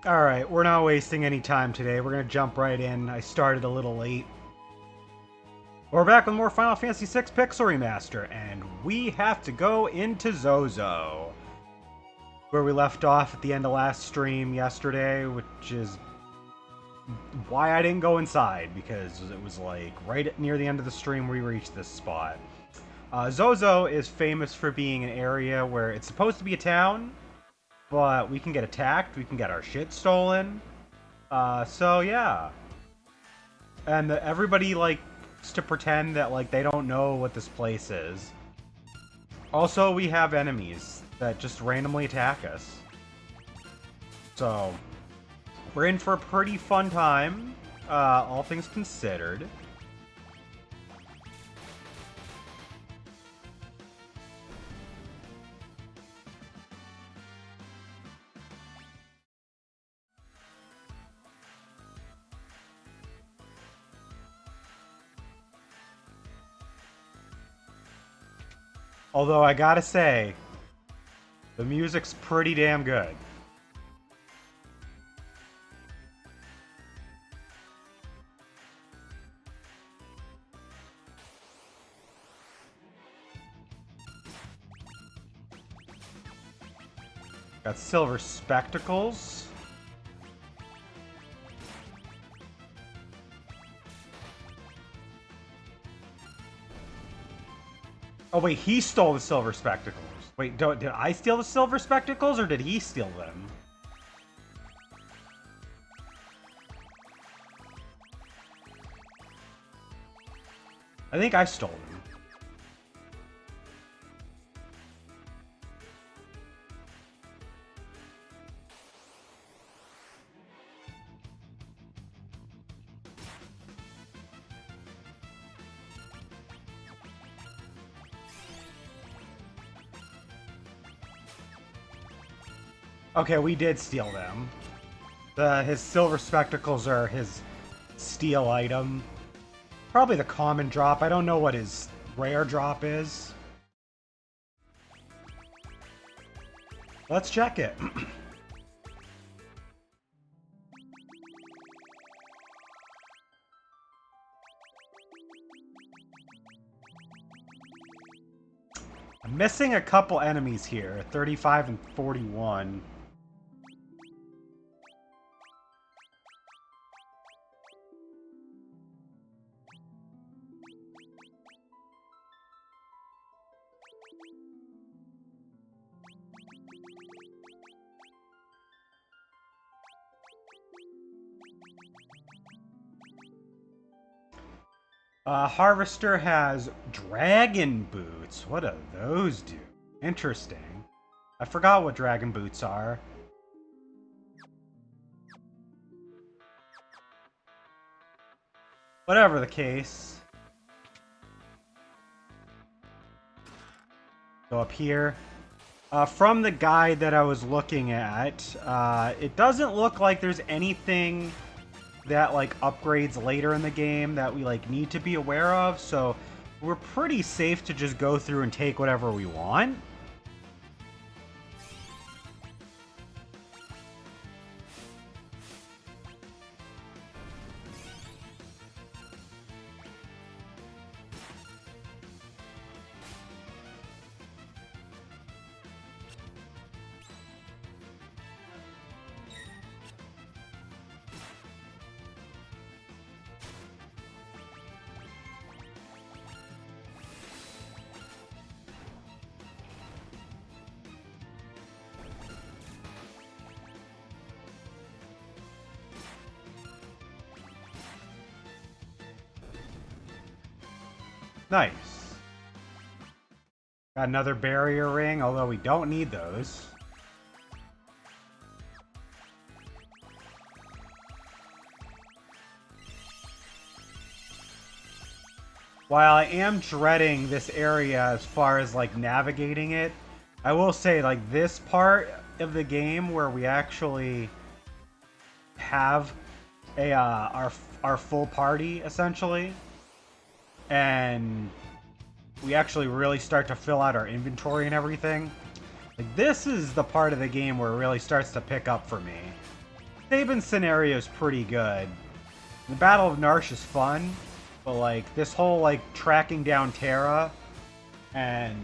Alright, we're not wasting any time today. We're gonna jump right in. I started a little late. We're back with more Final Fantasy VI Pixel Remaster, and we have to go into Zozo. Where we left off at the end of last stream yesterday, which is why I didn't go inside, because it was like right near the end of the stream we reached this spot. Zozo is famous for being an area where it's supposed to be a town, but we can get attacked, we can get our shit stolen. So yeah. And everybody likes to pretend that like they don't know what this place is. Also, we have enemies that just randomly attack us. So, we're in for a pretty fun time, all things considered. Although I gotta say, the music's pretty damn good. Got silver spectacles. Oh wait, he stole the silver spectacles. Wait, did I steal the silver spectacles, or did he steal them? I think I stole them. Okay, we did steal them. His silver spectacles are his steal item. Probably the common drop. I don't know what his rare drop is. Let's check it. I'm missing a couple enemies here, 35 and 41. Harvester has dragon boots. What do those do? Interesting. I forgot what dragon boots are. Whatever the case. Go up here. From the guide that I was looking at, it doesn't look like there's anything that like upgrades later in the game that we like need to be aware of, so we're pretty safe to just go through and take whatever we want. Nice. Got another barrier ring, although we don't need those. While I am dreading this area as far as like navigating it, I will say like this part of the game where we actually have a our full party essentially, and we actually really start to fill out our inventory and everything. Like, this is the part of the game where it really starts to pick up for me. Saban's scenario is pretty good. The Battle of Narsh is fun, but like this whole like tracking down Terra and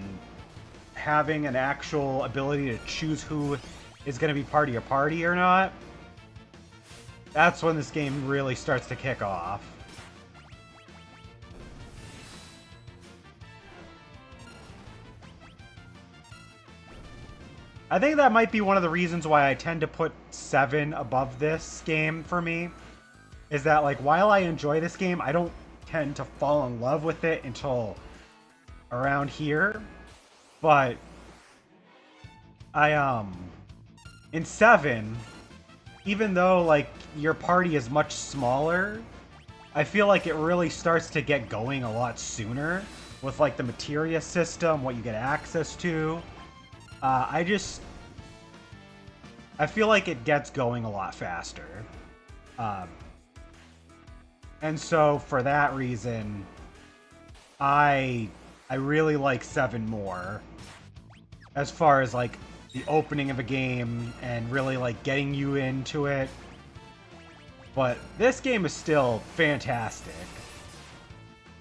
having an actual ability to choose who is going to be part of your party or not, that's when this game really starts to kick off. I think that might be one of the reasons why I tend to put 7 above this game for me. Is that, like, while I enjoy this game, I don't tend to fall in love with it until around here. But in 7, even though, like, your party is much smaller, I feel like it really starts to get going a lot sooner with, like, the materia system, what you get access to. I feel like it gets going a lot faster. And so for that reason, I really like 7 more. As far as like the opening of a game and really like getting you into it. But this game is still fantastic.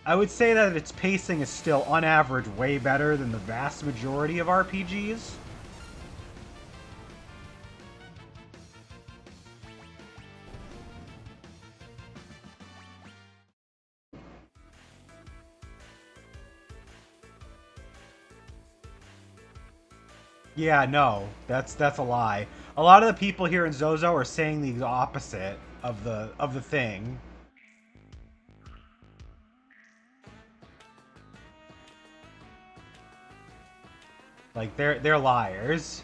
I would say that its pacing is still on average way better than the vast majority of RPGs. Yeah, no, that's a lie. A lot of the people here in Zozo are saying the opposite of the thing. Like they're liars.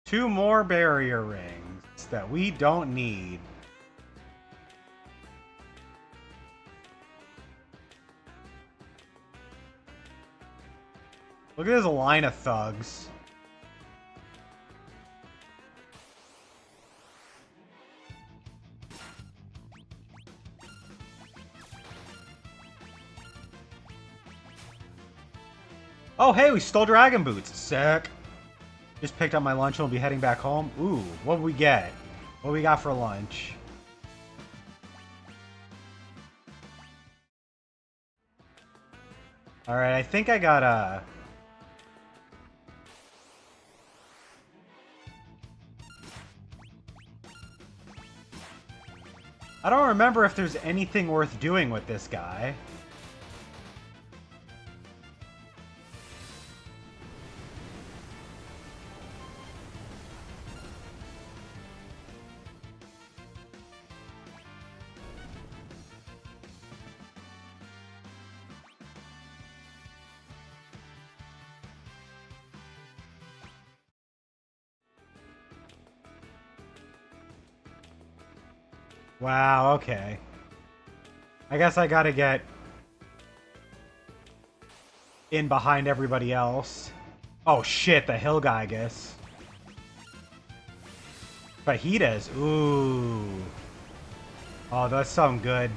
Two more barrier rings that we don't need. Look at this line of thugs. Oh, hey, we stole Dragon Boots. Sick. Just picked up my lunch and we'll be heading back home. Ooh, what did we get? What we got for lunch? Alright, I think I got a... I don't remember if there's anything worth doing with this guy. Wow, okay. I guess I gotta get in behind everybody else. Oh shit, the hill guy, I guess. Fajitas, ooh. Oh, that's something good.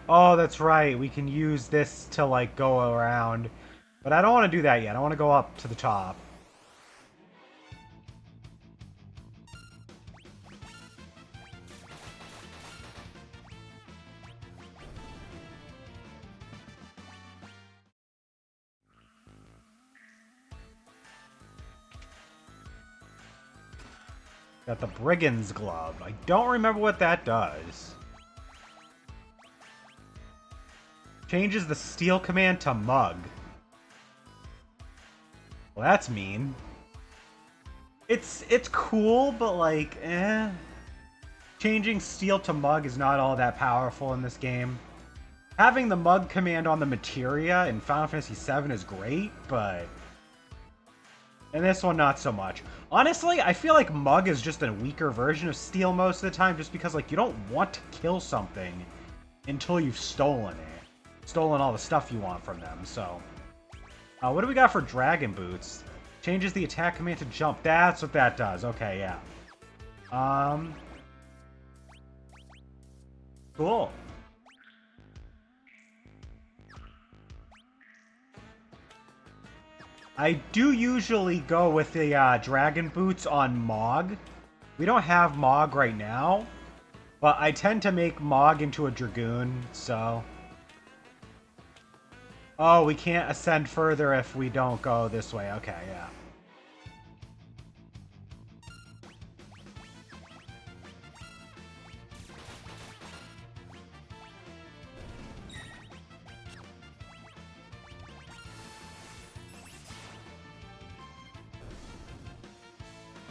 Oh, that's right. We can use this to, like, go around. But I don't want to do that yet. I want to go up to the top. Got the Brigand's Glove. I don't remember what that does. Changes the steel command to Mug. Well, that's mean. It's cool, but like, eh. Changing steel to Mug is not all that powerful in this game. Having the Mug command on the materia in Final Fantasy VII is great, but in this one, not so much. Honestly, I feel like Mug is just a weaker version of steel most of the time, just because like you don't want to kill something until you've stolen it. Stolen all the stuff you want from them, so. What do we got for Dragon Boots? Changes the attack command to jump. That's what that does. Okay, yeah. Cool. I do usually go with the Dragon Boots on Mog. We don't have Mog right now, but I tend to make Mog into a Dragoon, so... Oh, we can't ascend further if we don't go this way. Okay, yeah.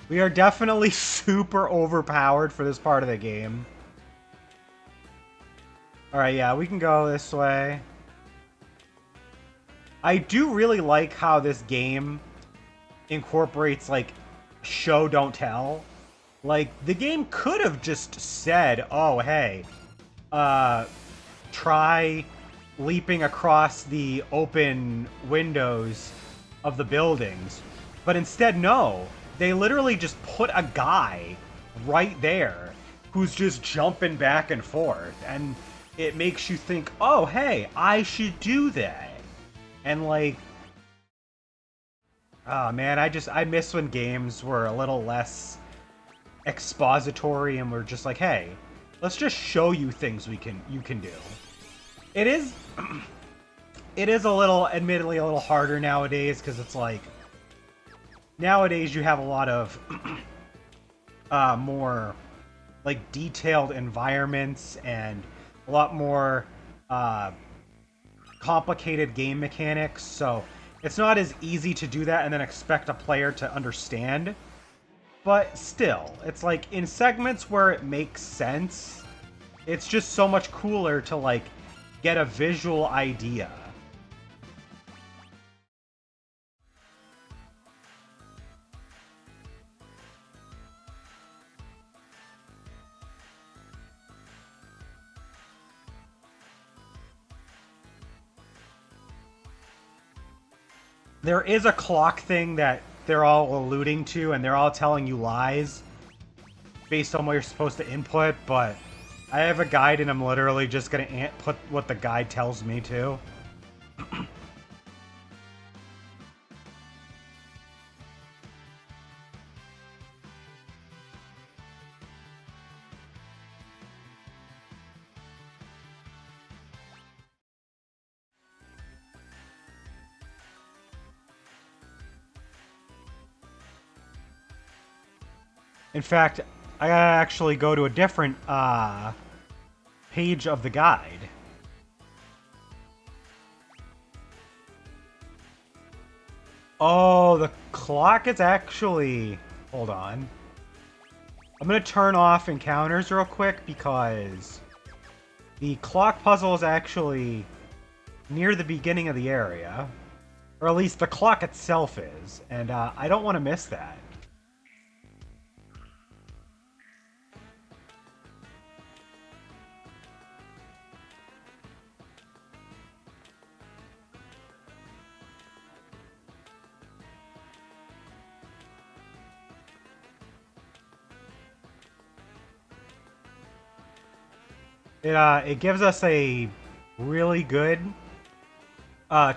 We are definitely super overpowered for this part of the game. Alright, yeah, we can go this way. I do really like how this game incorporates, like, show, don't tell. Like, the game could have just said, oh, hey, try leaping across the open windows of the buildings. But instead, no. They literally just put a guy right there who's just jumping back and forth. And it makes you think, oh, hey, I should do that. And like, oh man, I miss when games were a little less expository and we're just like, hey, let's just show you things you can do. It is it is a little, admittedly, a little harder nowadays because it's like nowadays you have a lot of more like detailed environments and a lot more complicated game mechanics, so it's not as easy to do that and then expect a player to understand. But still, it's like in segments where it makes sense, it's just so much cooler to like get a visual idea. There is a clock thing that they're all alluding to, and they're all telling you lies based on what you're supposed to input, but I have a guide and I'm literally just going to put what the guide tells me to. In fact, I gotta actually go to a different page of the guide. Oh, the clock is actually... Hold on. I'm gonna turn off encounters real quick because the clock puzzle is actually near the beginning of the area. Or at least the clock itself is. And I don't want to miss that. It gives us a really good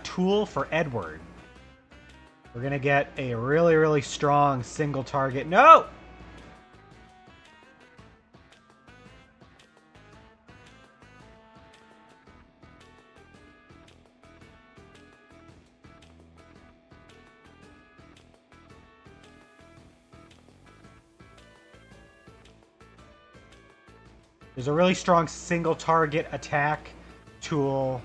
tool for Edward. We're gonna get a really, really strong single target. No! There's a really strong single target attack tool.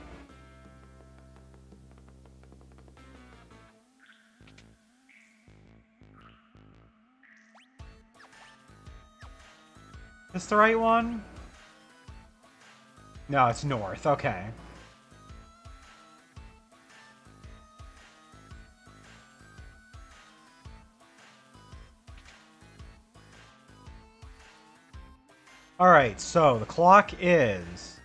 Is this the right one? No, it's north. Okay. Alright, so the clock is...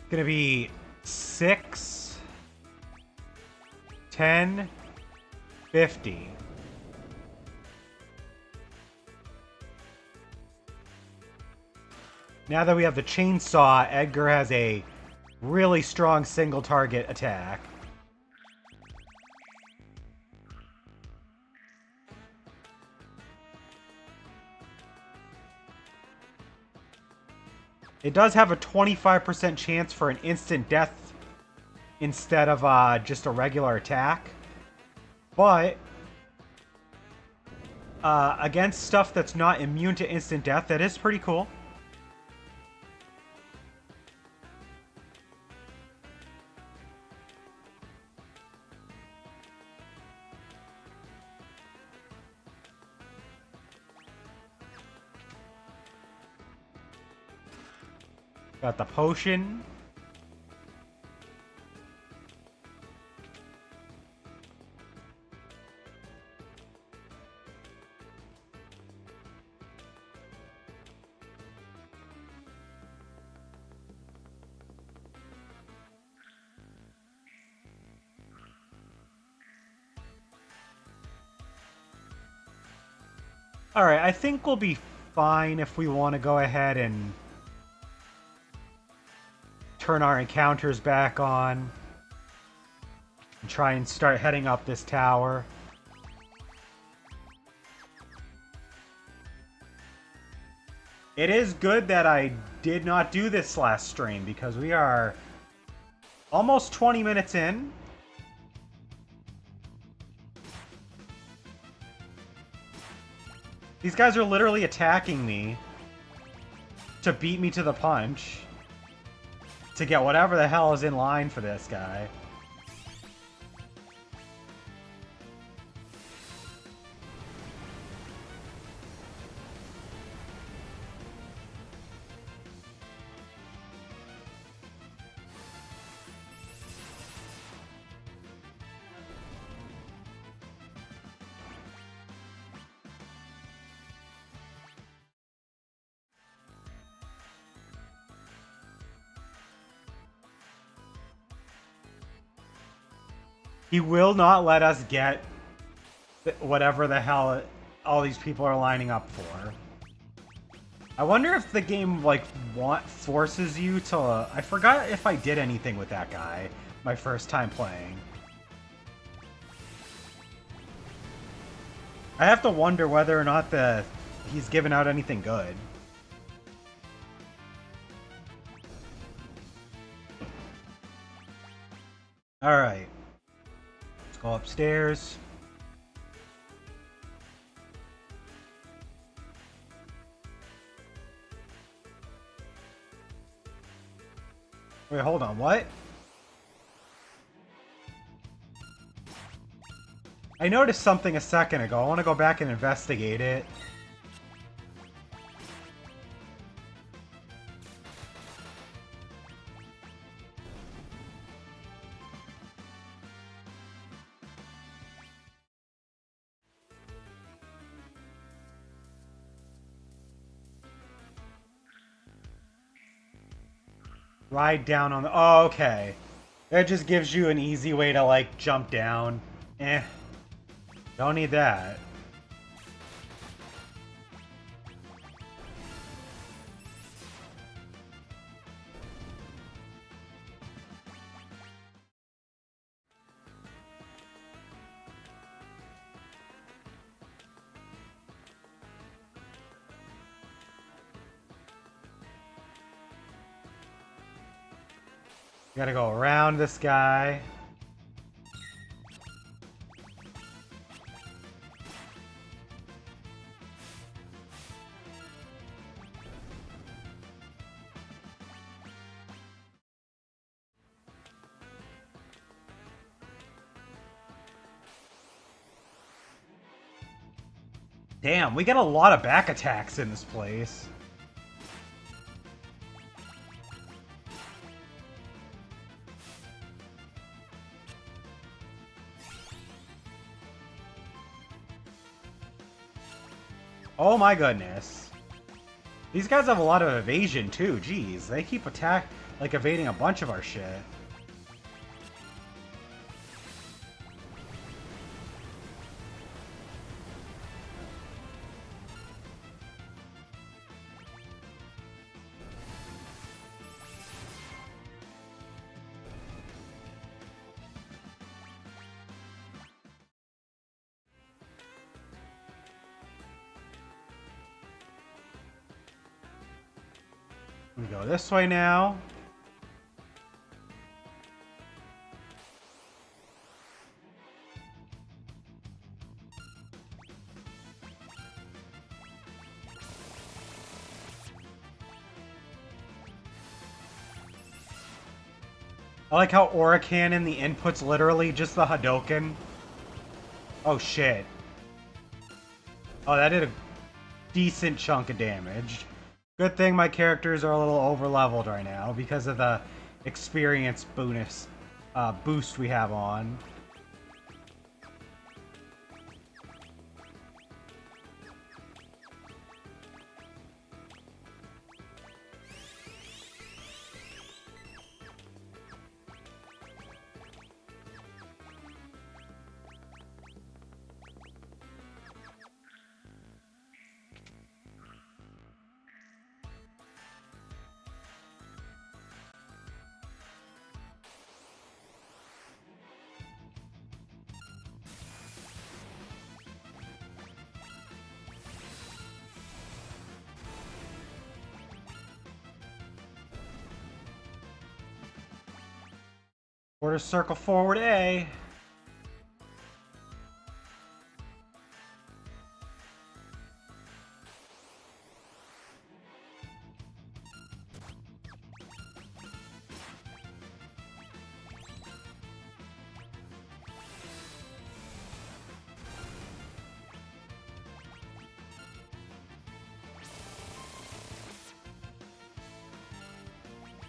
gonna be 6, 10, 50. Now that we have the chainsaw, Edgar has a really strong single target attack. It does have a 25% chance for an instant death instead of just a regular attack. But against stuff that's not immune to instant death, that is pretty cool. Got the potion. Alright, I think we'll be fine if we want to go ahead and turn our encounters back on and try and start heading up this tower. It is good that I did not do this last stream because we are almost 20 minutes in. These guys are literally attacking me to beat me to the punch to get whatever the hell is in line for this guy. He will not let us get whatever the hell all these people are lining up for. I wonder if the game, like, forces you to... I forgot if I did anything with that guy my first time playing. I have to wonder whether or not he's given out anything good. Alright. Let's go upstairs. Wait, hold on, what? I noticed something a second ago. I want to go back and investigate it. Ride down on the... Oh, okay. That just gives you an easy way to, like, jump down. Eh. Don't need that. Gotta go around this guy. Damn, we got a lot of back attacks in this place. Oh my goodness. These guys have a lot of evasion too, jeez. They keep evading a bunch of our shit. We go this way now. I like how Aura Cannon, the input's literally just the Hadouken. Oh shit. Oh, that did a decent chunk of damage. Good thing my characters are a little over-leveled right now because of the experience bonus boost we have on. Quarter circle forward A.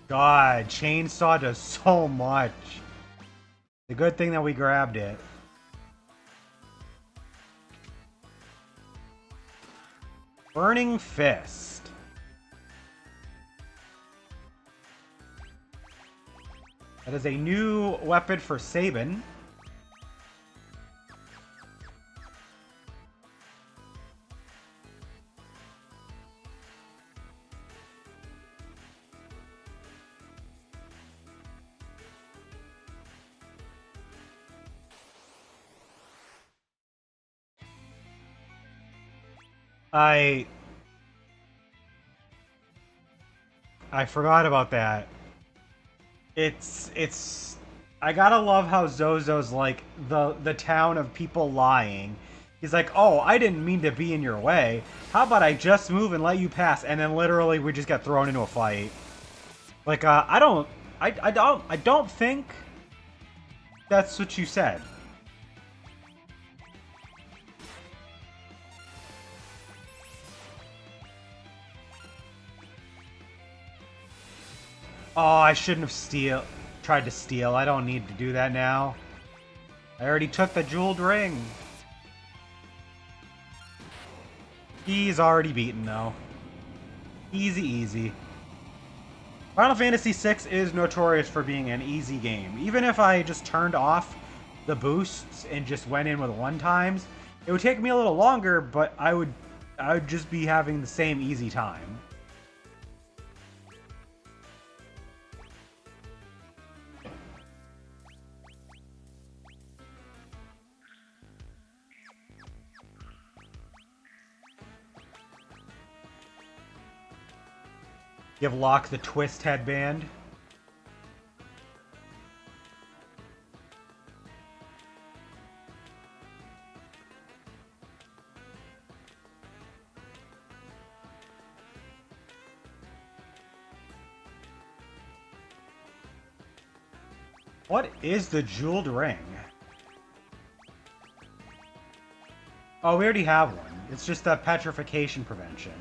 God, chainsaw does so much. The good thing that we grabbed it. Burning Fist. That is a new weapon for Sabin. I forgot about that. It's I gotta love how Zozo's like the town of people lying. He's like, oh, I didn't mean to be in your way. How about I just move and let you pass? And then literally we just get thrown into a fight. Like, I don't think that's what you said. Oh, I shouldn't have tried to steal. I don't need to do that now. I already took the jeweled ring. He's already beaten, though. Easy, easy. Final Fantasy VI is notorious for being an easy game. Even if I just turned off the boosts and just went in with one-times, it would take me a little longer, but I would just be having the same easy time. Give Locke the twist headband. What is the jeweled ring? Oh, we already have one. It's just the petrification prevention.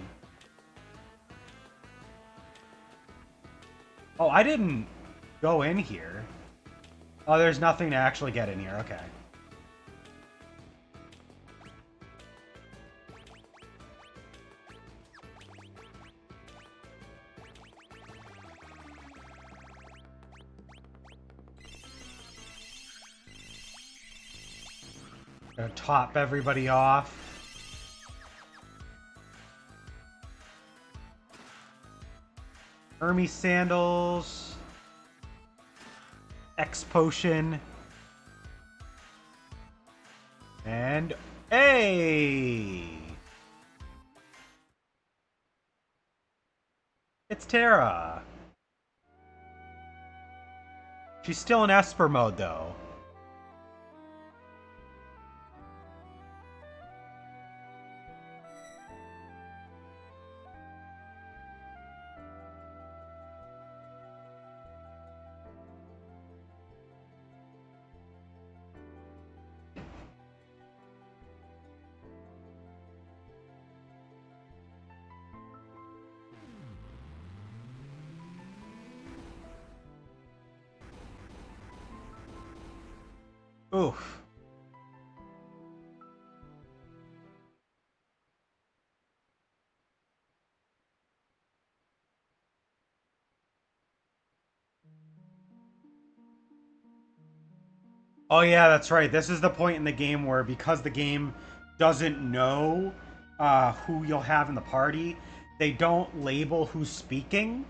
Oh, I didn't go in here. Oh, there's nothing to actually get in here. Okay. Gonna top everybody off. Hermes sandals. X potion. And hey! It's Terra. She's still in Esper mode though. Oof. Oh yeah, that's right. This is the point in the game where, because the game doesn't know who you'll have in the party, they don't label who's speaking,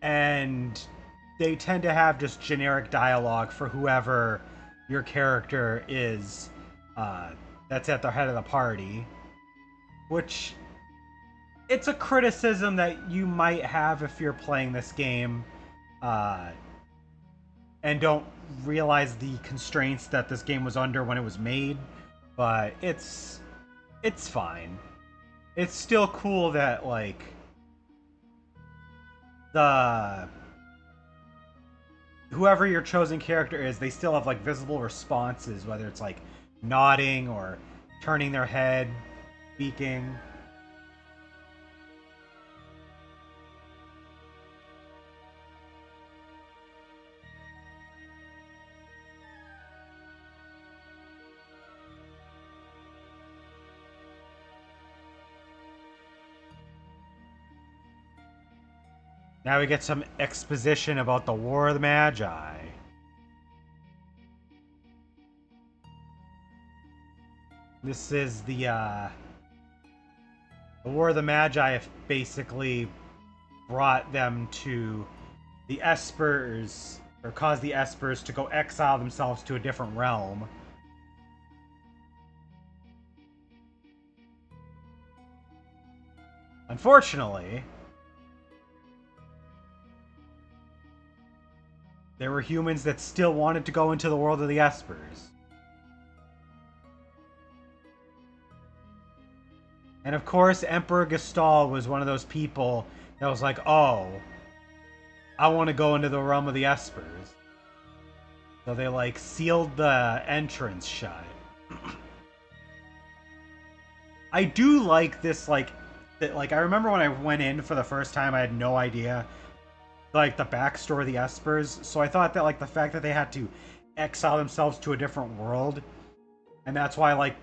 and they tend to have just generic dialogue for whoever your character is uh, that's at the head of the party. Which, it's a criticism that you might have if you're playing this game uh, and don't realize the constraints that this game was under when it was made, but it's fine. It's still cool that, like, the whoever your chosen character is, they still have like visible responses, whether it's like nodding or turning their head, speaking. Now we get some exposition about the War of the Magi. This is the War of the Magi basically brought them to the Espers, or caused the Espers to go exile themselves to a different realm. Unfortunately, there were humans that still wanted to go into the world of the Espers. And of course, Emperor Gestal was one of those people that was like, oh, I want to go into the realm of the Espers. So they, like, sealed the entrance shut. I do like this, like, that, like, I remember when I went in for the first time, I had no idea, like, the backstory of the Espers. So I thought that, like, the fact that they had to exile themselves to a different world, and that's why, like,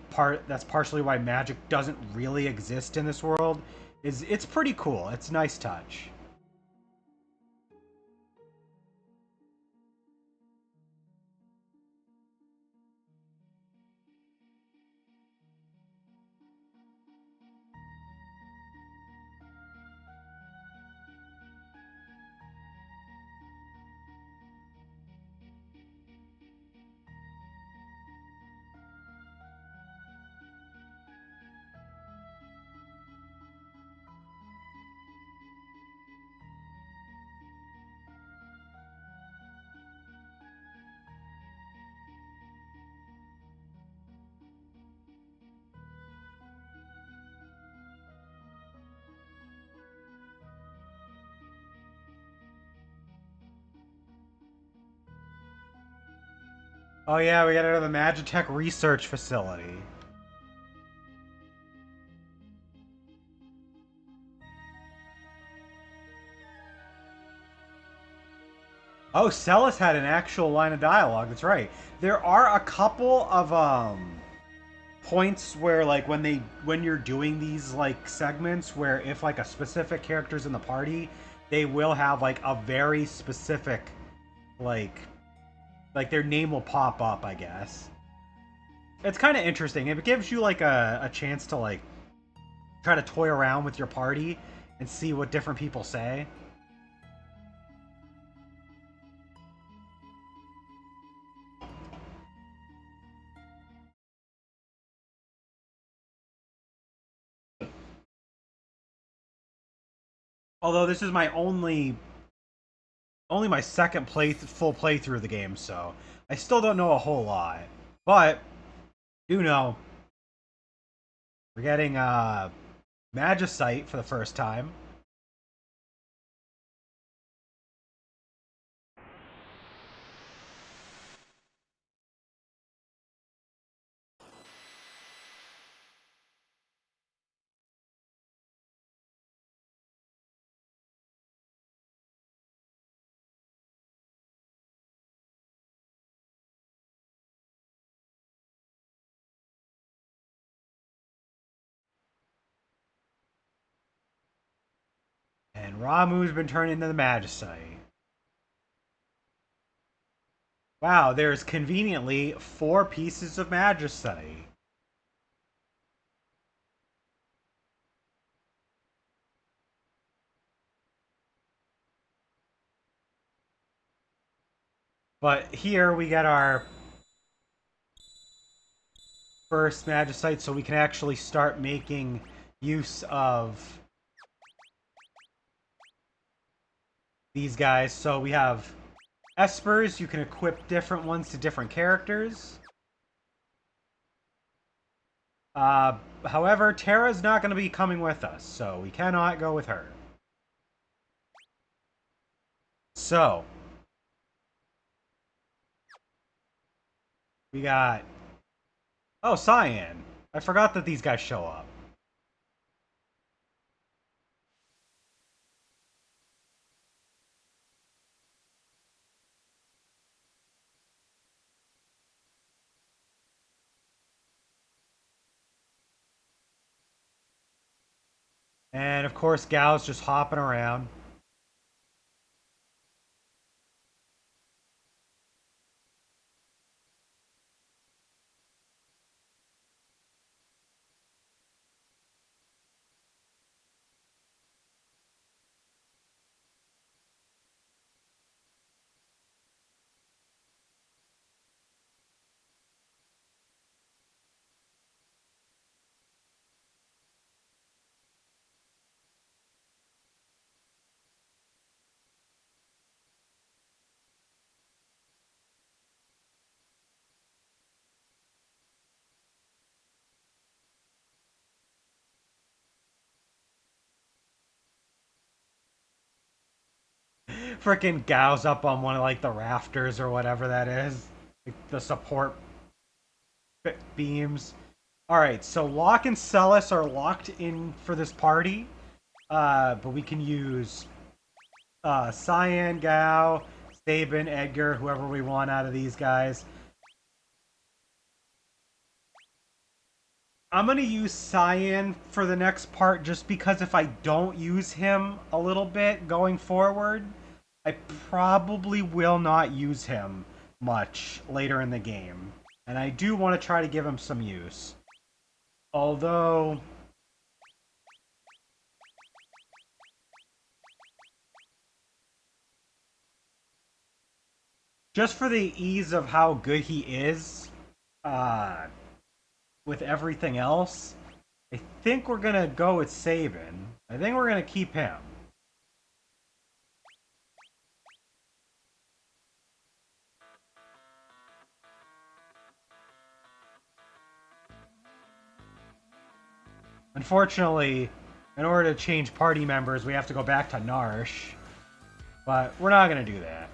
that's partially why magic doesn't really exist in this world, it's pretty cool. It's a nice touch. Oh yeah, we got out of the Magitech research facility. Oh, Celis had an actual line of dialogue. That's right. There are a couple of points where like when you're doing these like segments where if like a specific character's in the party, they will have like a very specific like their name will pop up, I guess. It's kind of interesting. It gives you like a chance to like try to toy around with your party and see what different people say. Although this is my only my second full playthrough of the game, so I still don't know a whole lot. But do know we're getting Magicite for the first time. And Ramuh's been turned into the Magicite. Wow, there's conveniently 4 pieces of Magicite. But here we get our first Magicite, so we can actually start making use of these guys. So we have Espers, you can equip different ones to different characters. However, Terra's not going to be coming with us, so we cannot go with her. So, we got... Oh, Cyan. I forgot that these guys show up. And, of course, Gao's just hopping around. Freaking Gao's up on one of, like, the rafters or whatever that is. Like, the support beams. Alright, so Locke and Celis are locked in for this party. But we can use Cyan, Gao, Sabin, Edgar, whoever we want out of these guys. I'm going to use Cyan for the next part just because if I don't use him a little bit going forward, I probably will not use him much later in the game. And I do want to try to give him some use. Although... just for the ease of how good he is, with everything else, I think we're gonna go with Sabin. I think we're gonna keep him. Unfortunately, in order to change party members, we have to go back to Narsh. But we're not gonna do that.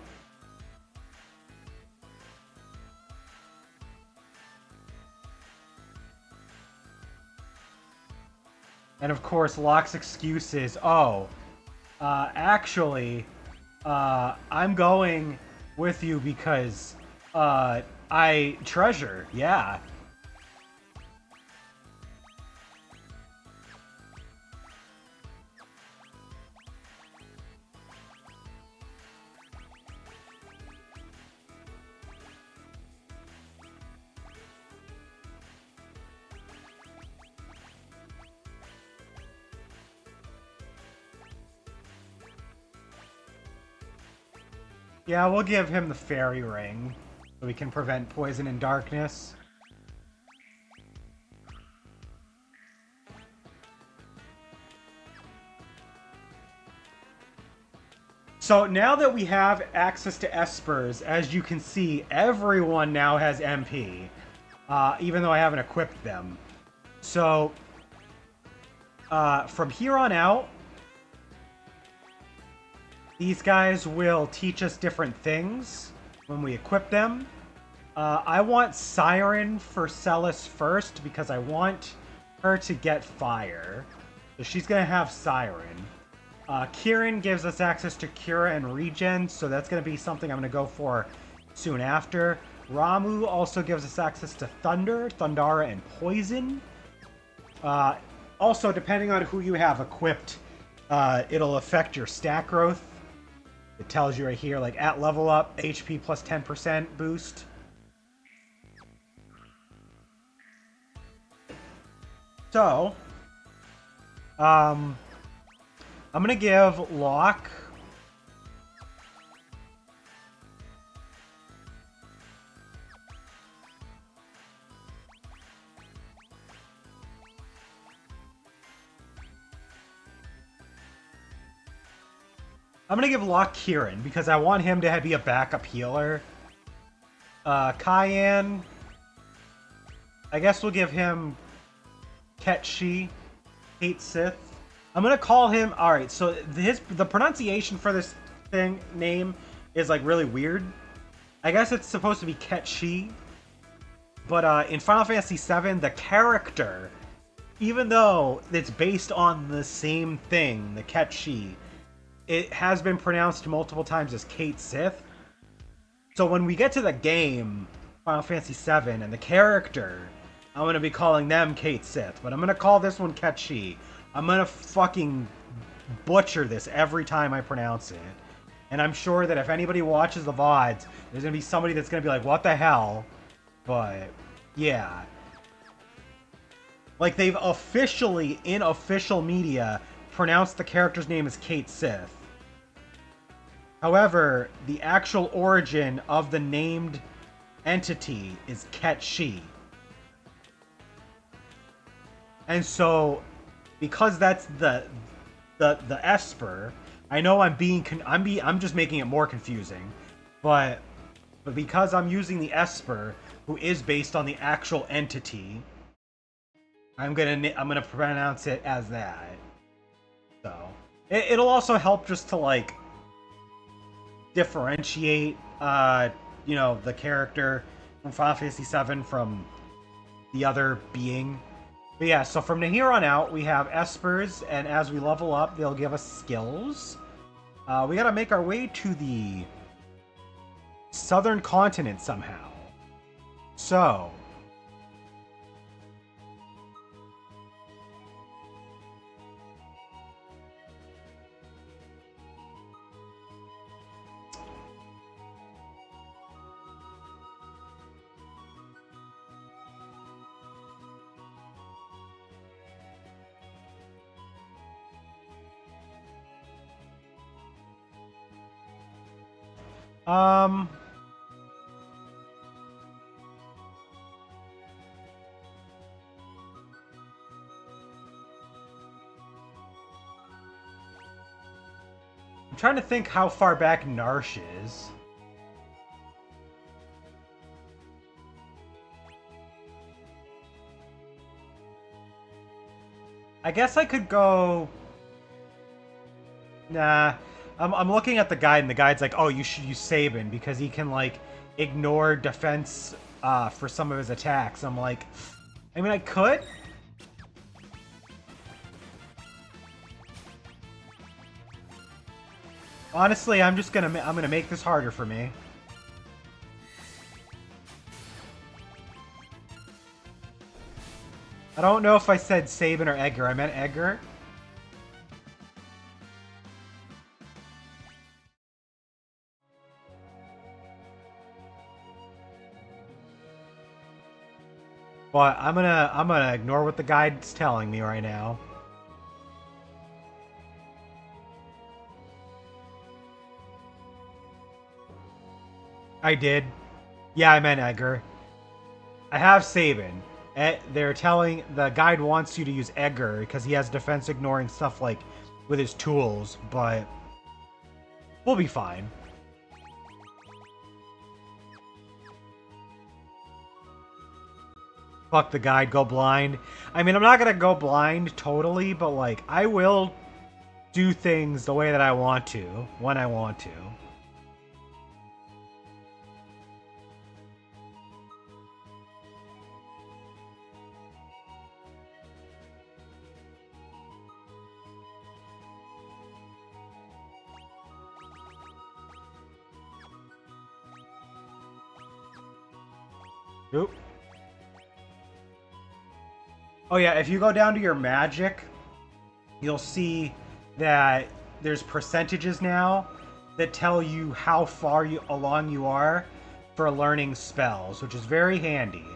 And of course, Locke's excuse is, oh, actually, I'm going with you because, I treasure, yeah. Yeah, we'll give him the fairy ring so we can prevent poison and darkness. So now that we have access to Espers, as you can see, everyone now has MP, even though I haven't equipped them. So from here on out, these guys will teach us different things when we equip them. I want Siren for Celis first because I want her to get fire. So she's going to have Siren. Kieran gives us access to Cura and Regen, so that's going to be something I'm going to go for soon after. Ramu also gives us access to Thunder, Thundara, and Poison. Also, depending on who you have equipped, it'll affect your stat growth. It tells you right here, like, at level up, HP plus 10% boost. So, I'm gonna give Locke Kieran because I want him to be a backup healer. Cayenne, I guess we'll give him Ketchi, Kate Sith. I'm gonna call him. All right, so the pronunciation for this name is like really weird. I guess it's supposed to be Ketchi, but in Final Fantasy VII, the character, even though it's based on the same thing, the Ketchi, it has been pronounced multiple times as Kate Sith. So when we get to the game, Final Fantasy VII, and the character, I'm going to be calling them Kate Sith. But I'm going to call this one Ketchi. I'm going to fucking butcher this every time I pronounce it. And I'm sure that if anybody watches the VODs, there's going to be somebody that's going to be like, what the hell? But, yeah. Like, they've officially, in official media, pronounced the character's name as Kate Sith. However, the actual origin of the named entity is Ketchi. And so, because that's the Esper, I know I'm just making it more confusing, but because I'm using the Esper, who is based on the actual entity, I'm gonna pronounce it as that. So it'll also help just to like differentiate, you know, the character from Final Fantasy VII from the other being. But yeah, so from here on out, we have Espers, and as we level up, they'll give us skills. We gotta make our way to the southern continent somehow. So, I'm trying to think how far back Narsh is. I guess I could go... Nah. I'm looking at the guide, and the guide's like, oh, you should use Sabin, because he can, like, ignore defense for some of his attacks. I'm like, I mean, I could. Honestly, I'm gonna make this harder for me. I don't know if I said Sabin or Edgar. I meant Edgar. But I'm gonna ignore what the guide's telling me right now. I did. Yeah, I meant Edgar. I have Sabin. They're telling the guide wants you to use Edgar because he has defense ignoring stuff like with his tools, but we'll be fine. Fuck the guide, go blind. I mean, I'm not gonna go blind totally, but like I will do things the way that I want to when I want to. Oop. Oh yeah, if you go down to your magic, you'll see that there's percentages now that tell you how far along you are for learning spells, which is very handy.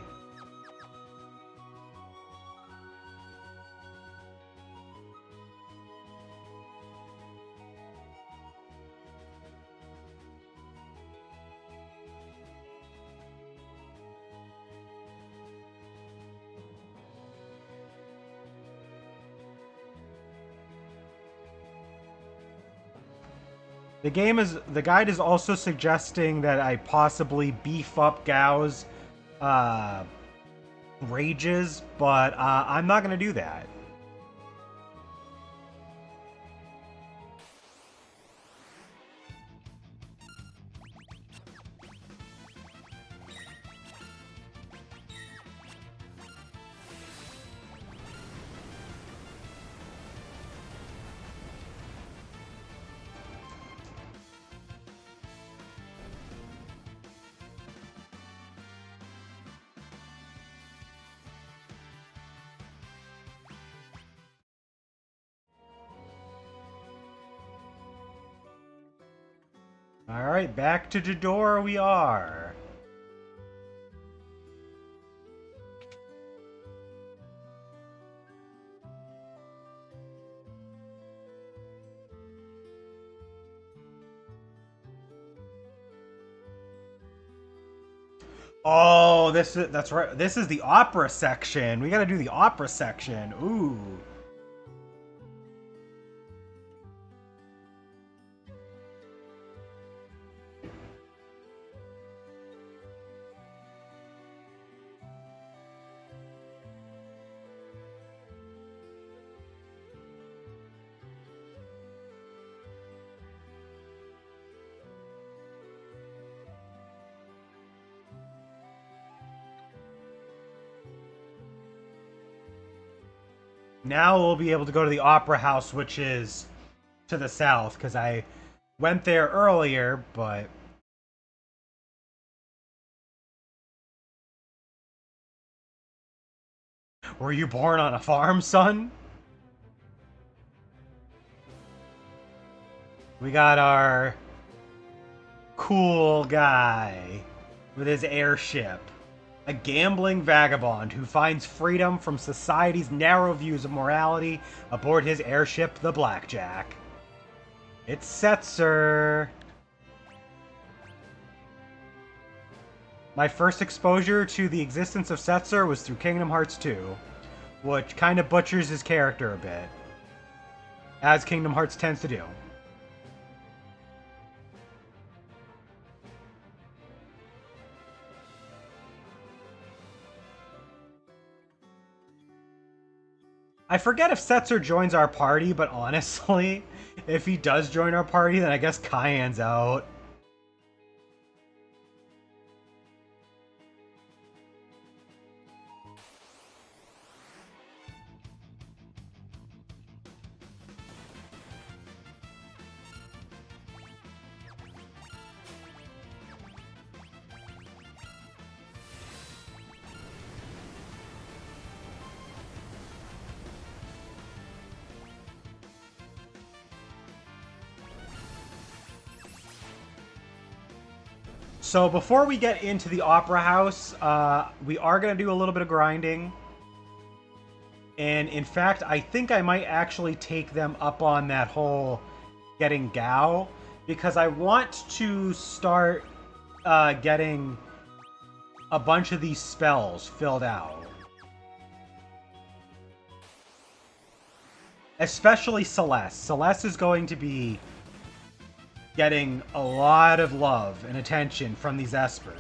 The guide is also suggesting that I possibly beef up Gao's uh, rages, but I'm not going to do that. Alright, back to Jador we are. Oh, that's right. This is the opera section. We got to do the opera section. Ooh. Now we'll be able to go to the opera house, which is to the south, because I went there earlier, but were you born on a farm, son? We got our cool guy with his airship. A gambling vagabond who finds freedom from society's narrow views of morality aboard his airship, the Blackjack. It's Setzer. My first exposure to the existence of Setzer was through Kingdom Hearts 2, which kind of butchers his character a bit, as Kingdom Hearts tends to do. I forget if Setzer joins our party, but honestly, if he does join our party, then I guess Cayenne's out. So before we get into the Opera House, we are going to do a little bit of grinding. And in fact, I think I might actually take them up on that whole getting Gao, because I want to start getting a bunch of these spells filled out. Especially Celeste. Celeste is going to be getting a lot of love and attention from these espers.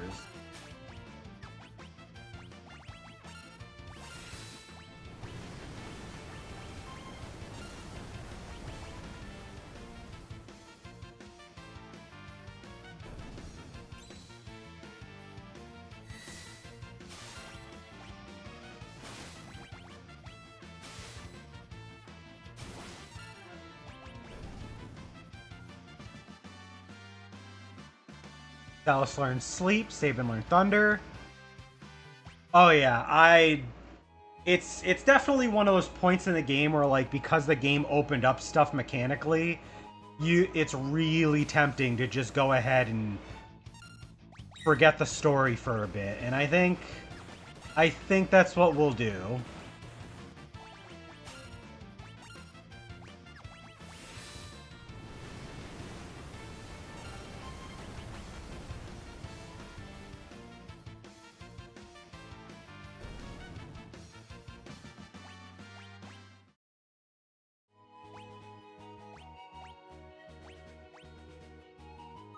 Dallas learned Sleep, Sabin learned Thunder. Oh yeah, it's definitely one of those points in the game where, like, because the game opened up stuff mechanically, it's really tempting to just go ahead and forget the story for a bit. And I think that's what we'll do.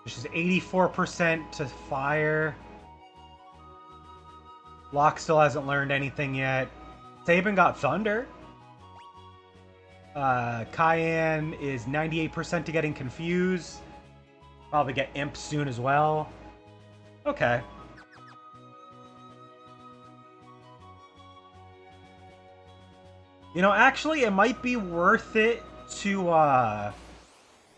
She's 84% to fire. Locke still hasn't learned anything yet. Sabin got Thunder. Cayenne is 98% to getting confused. Probably get Imp soon as well. Okay. You know, actually, it might be worth it to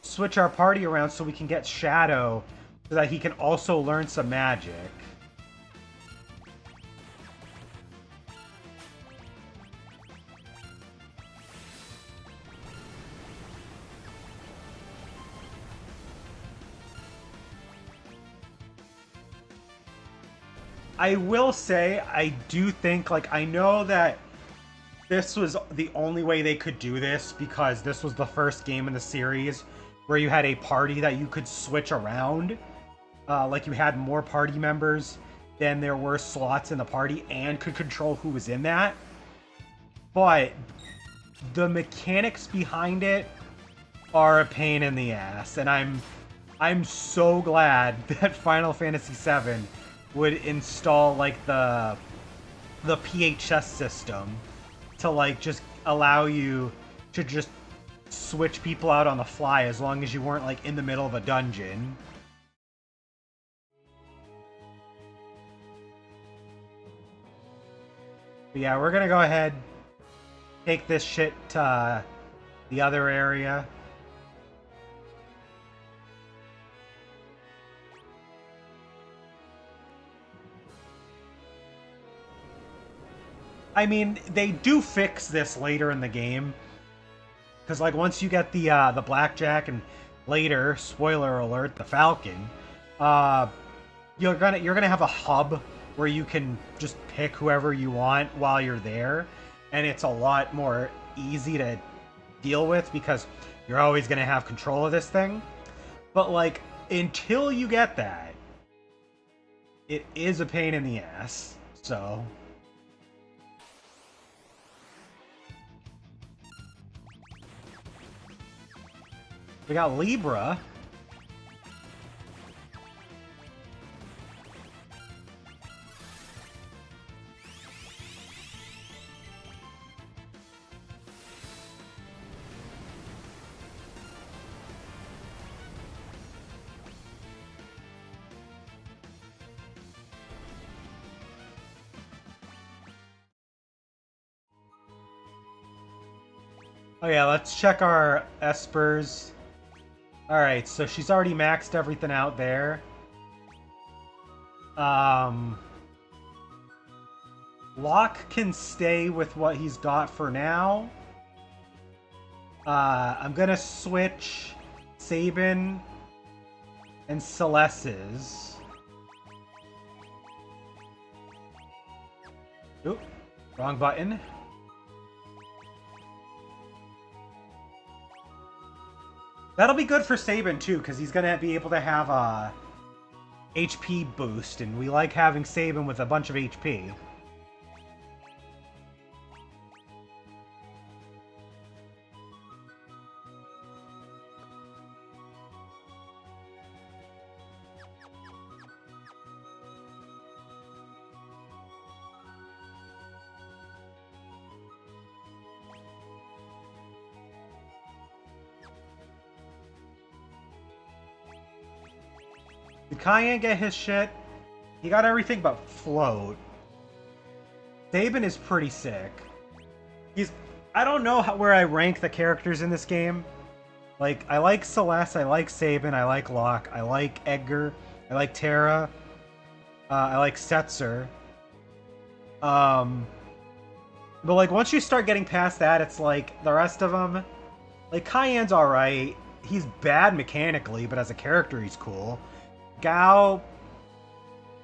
switch our party around so we can get Shadow, so that he can also learn some magic. I will say, I do think, like, I know that this was the only way they could do this because this was the first game in the series where you had a party that you could switch around. Like, you had more party members than there were slots in the party and could control who was in that. But the mechanics behind it are a pain in the ass, and I'm so glad that Final Fantasy VII would install, like, the PHS system to, like, just allow you to just switch people out on the fly as long as you weren't, like, in the middle of a dungeon. But yeah, we're gonna go ahead, take this shit to the other area. I mean, they do fix this later in the game, because, like, once you get the blackjack and later, spoiler alert, the falcon, you're gonna have a hub where you can just pick whoever you want while you're there, and it's a lot more easy to deal with because you're always gonna have control of this thing. But, like, until you get that, it is a pain in the ass. So we got Libra. Oh yeah, let's check our espers. Alright, so she's already maxed everything out there. Locke can stay with what he's got for now. I'm gonna switch Sabin and Celeste's. Oop, wrong button. That'll be good for Sabin too, because he's gonna be able to have a HP boost, and we like having Sabin with a bunch of HP. Did Cayenne get his shit? He got everything but float. Sabin is pretty sick. I don't know where I rank the characters in this game. Like, I like Celeste, I like Sabin, I like Locke, I like Edgar, I like Terra, I like Setzer. But like, once you start getting past that, it's like, the rest of them... Like, Cayenne's alright. He's bad mechanically, but as a character, he's cool. Gao...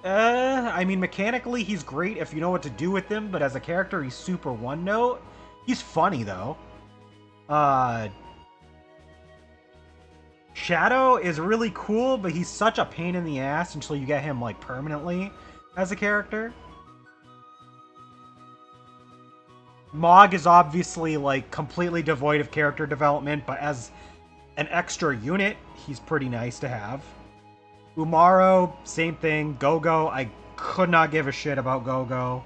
I mean, mechanically, he's great if you know what to do with him, but as a character, he's super one-note. He's funny, though. Shadow is really cool, but he's such a pain in the ass until you get him, like, permanently as a character. Mog is obviously, like, completely devoid of character development, but as an extra unit, he's pretty nice to have. Umaro, same thing. Go-Go, I could not give a shit about Go-Go.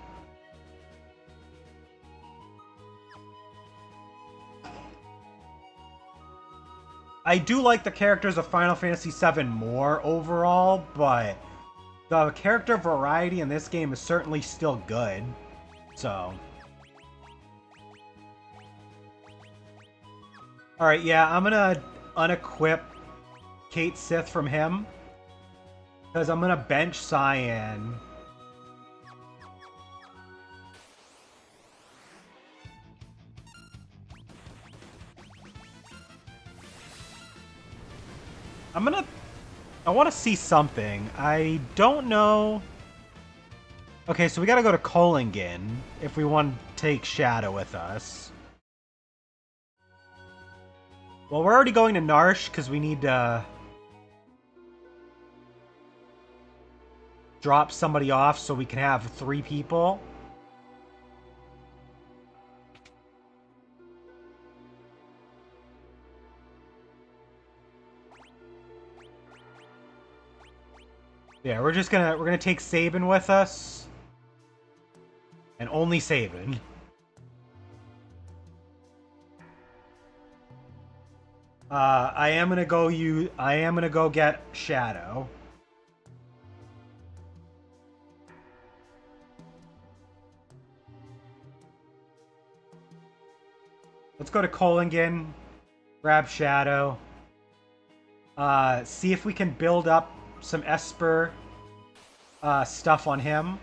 I do like the characters of Final Fantasy VII more overall, but the character variety in this game is certainly still good. So... Alright, yeah, I'm gonna unequip Kate Sith from him. Because I'm gonna bench Cyan. I want to see something. I don't know... Okay, so we gotta go to Kolingen if we want to take Shadow with us. Well, we're already going to Narsh because we need to... drop somebody off so we can have 3 people. Yeah, we're gonna take Sabin with us. And only Sabin. I am gonna go get Shadow. Let's go to Kolingen, grab Shadow. See if we can build up some Esper stuff on him.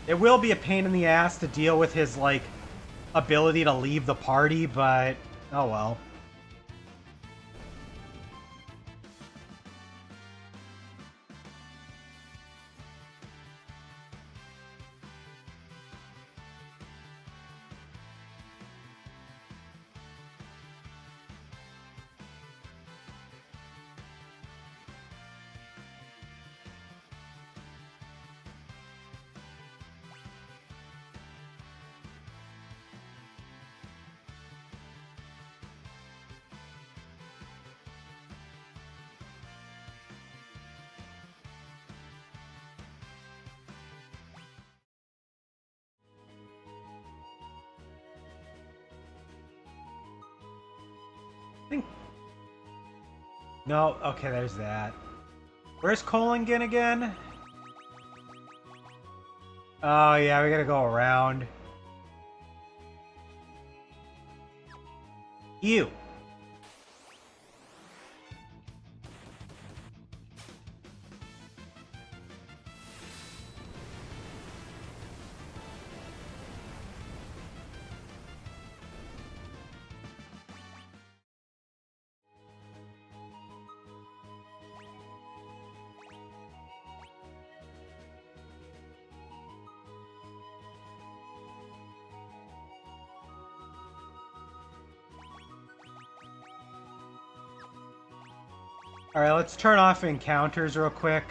It will be a pain in the ass to deal with his, like, ability to leave the party, but oh well. No, okay, there's that. Where's Kolingen again? Oh, yeah, we gotta go around. Ew. Alright, let's turn off encounters real quick.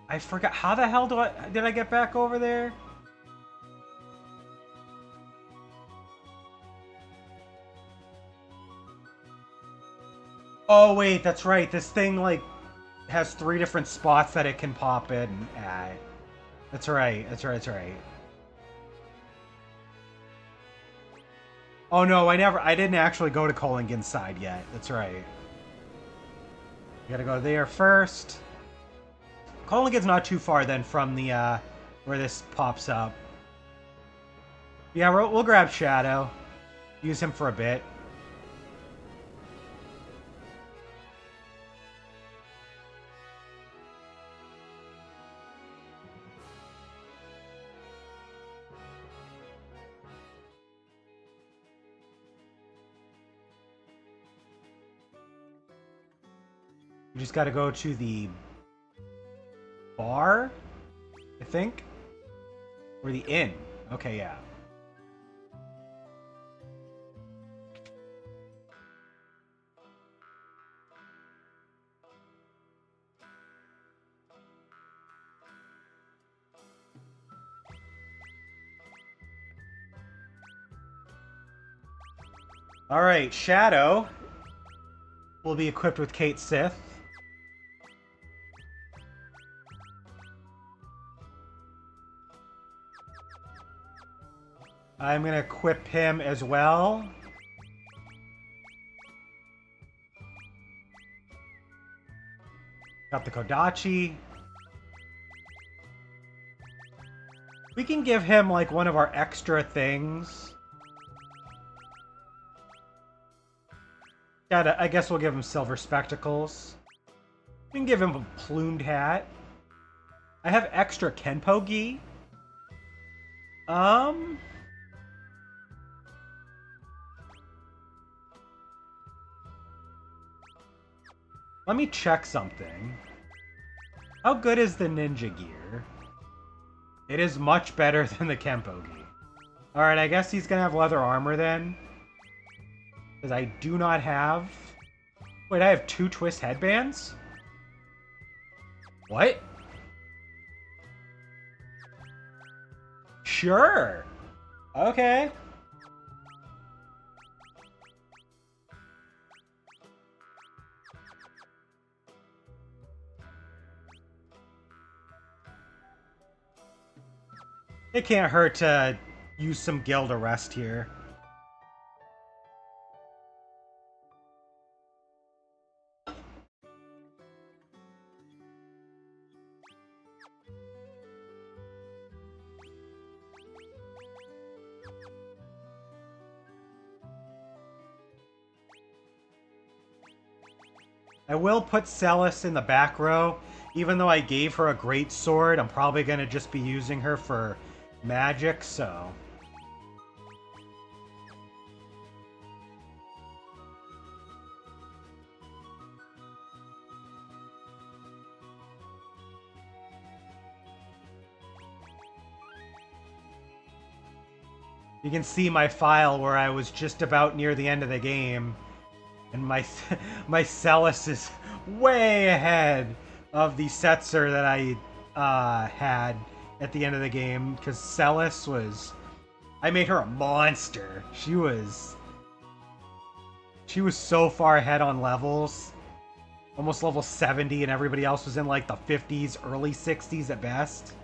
I forgot. How the hell did I get back over there? Oh, wait, that's right. This thing, like, has 3 different spots that it can pop in at. That's right. That's right. That's right. Oh, no, I didn't actually go to Kolingin's side yet. That's right. You gotta go there first. Kolingin's not too far then from the, where this pops up. Yeah, we'll grab Shadow. Use him for a bit. You just gotta go to the bar, I think? Or the inn. Okay, yeah. Alright, Shadow will be equipped with Kate Sith. I'm gonna equip him as well. Got the Kodachi. We can give him, like, one of our extra things. I guess we'll give him silver spectacles. We can give him a plumed hat. I have extra Kenpo gi. Let me check something. How good is the ninja gear? It is much better than the Kenpo gi. Alright, I guess he's gonna have leather armor then. Because I do not have... Wait, I have 2 twist headbands? What? Sure. Okay. It can't hurt to use some guild arrest here. I will put Celis in the back row. Even though I gave her a great sword, I'm probably going to just be using her for magic, so... You can see my file where I was just about near the end of the game. And my my Celis is way ahead of the Setzer that I had at the end of the game. Because Celis was... I made her a monster. She was so far ahead on levels. Almost level 70 and everybody else was in like the 50s, early 60s at best.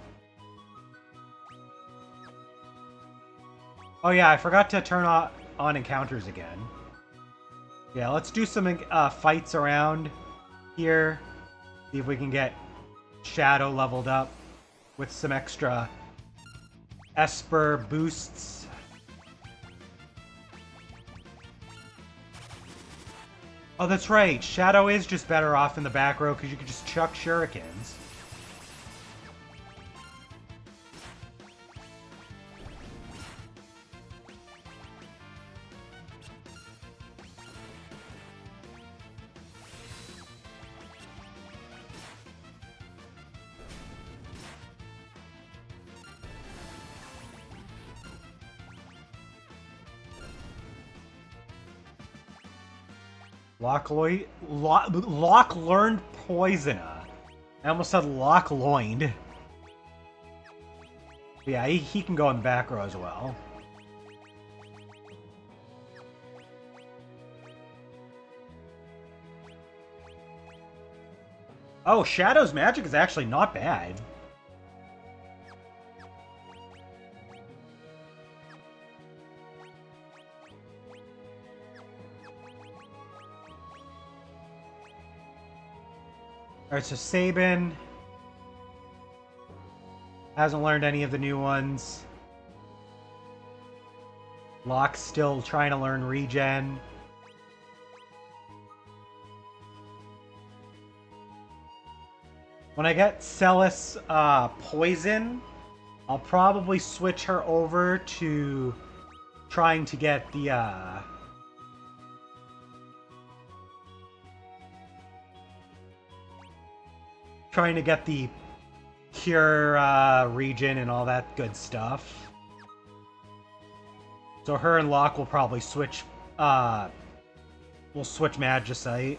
Oh yeah, I forgot to turn on encounters again. Yeah, let's do some fights around here. See if we can get Shadow leveled up with some extra Esper boosts. Oh, that's right. Shadow is just better off in the back row because you can just chuck shurikens. Lock learned Poisoner. I almost said Lock loined. Yeah, he can go in the back row as well. Oh, Shadow's magic is actually not bad. Alright, so Sabin hasn't learned any of the new ones. Locke's still trying to learn regen. When I get Celis Poison, I'll probably switch her over to trying to get the cure regen and all that good stuff. So her and Locke will probably switch we'll switch Magicite.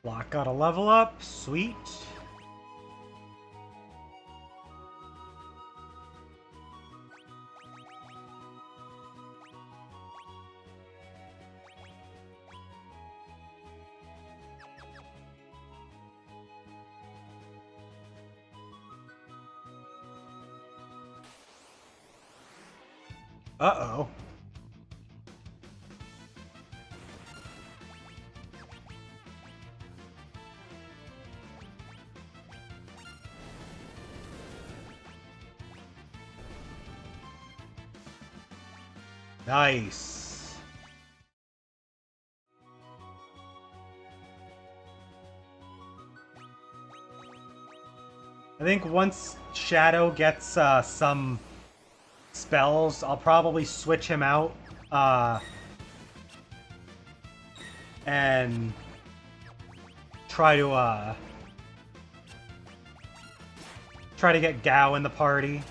Locke got a level up. Sweet. Uh-oh. Nice. I think once Shadow gets some spells, I'll probably switch him out and try to get Gao in the party.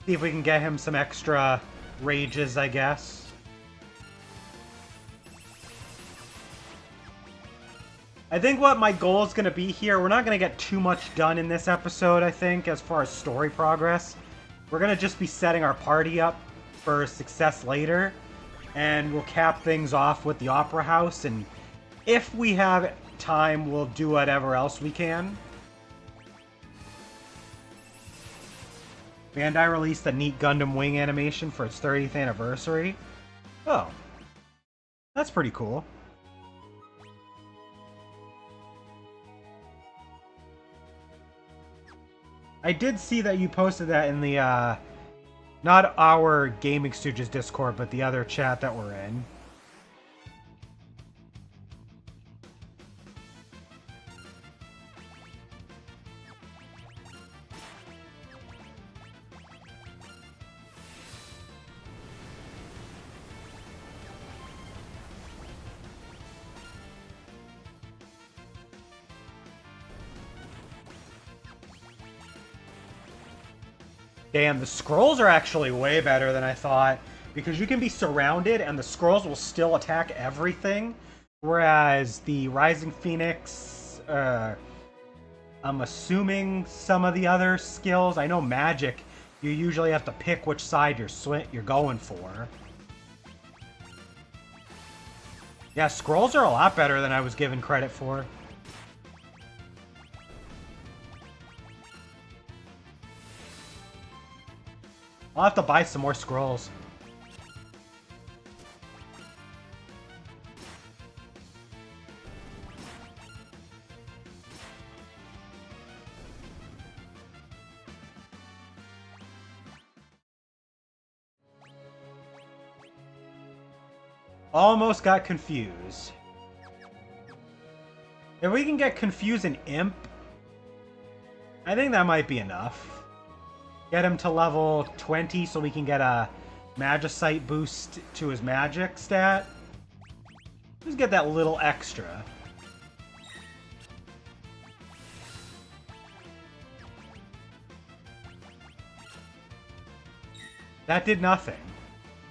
See if we can get him some extra rages, I guess. I think what my goal is going to be here, we're not going to get too much done in this episode, I think, as far as story progress. We're going to just be setting our party up for success later, and we'll cap things off with the Opera House, and if we have time, we'll do whatever else we can. Bandai released a neat Gundam Wing animation for its 30th anniversary. Oh. That's pretty cool. I did see that you posted that in the, not our Gaming Stooges Discord, but the other chat that we're in. Damn, the scrolls are actually way better than I thought, because you can be surrounded and the scrolls will still attack everything, whereas the Rising Phoenix, I'm assuming some of the other skills, I know magic, you usually have to pick which side you're going for. Yeah, scrolls are a lot better than I was given credit for. I'll have to buy some more scrolls. Almost got confused. If we can get confused and imp, I think that might be enough. Get him to level 20 so we can get a Magicite boost to his magic stat. Just get that little extra. That did nothing.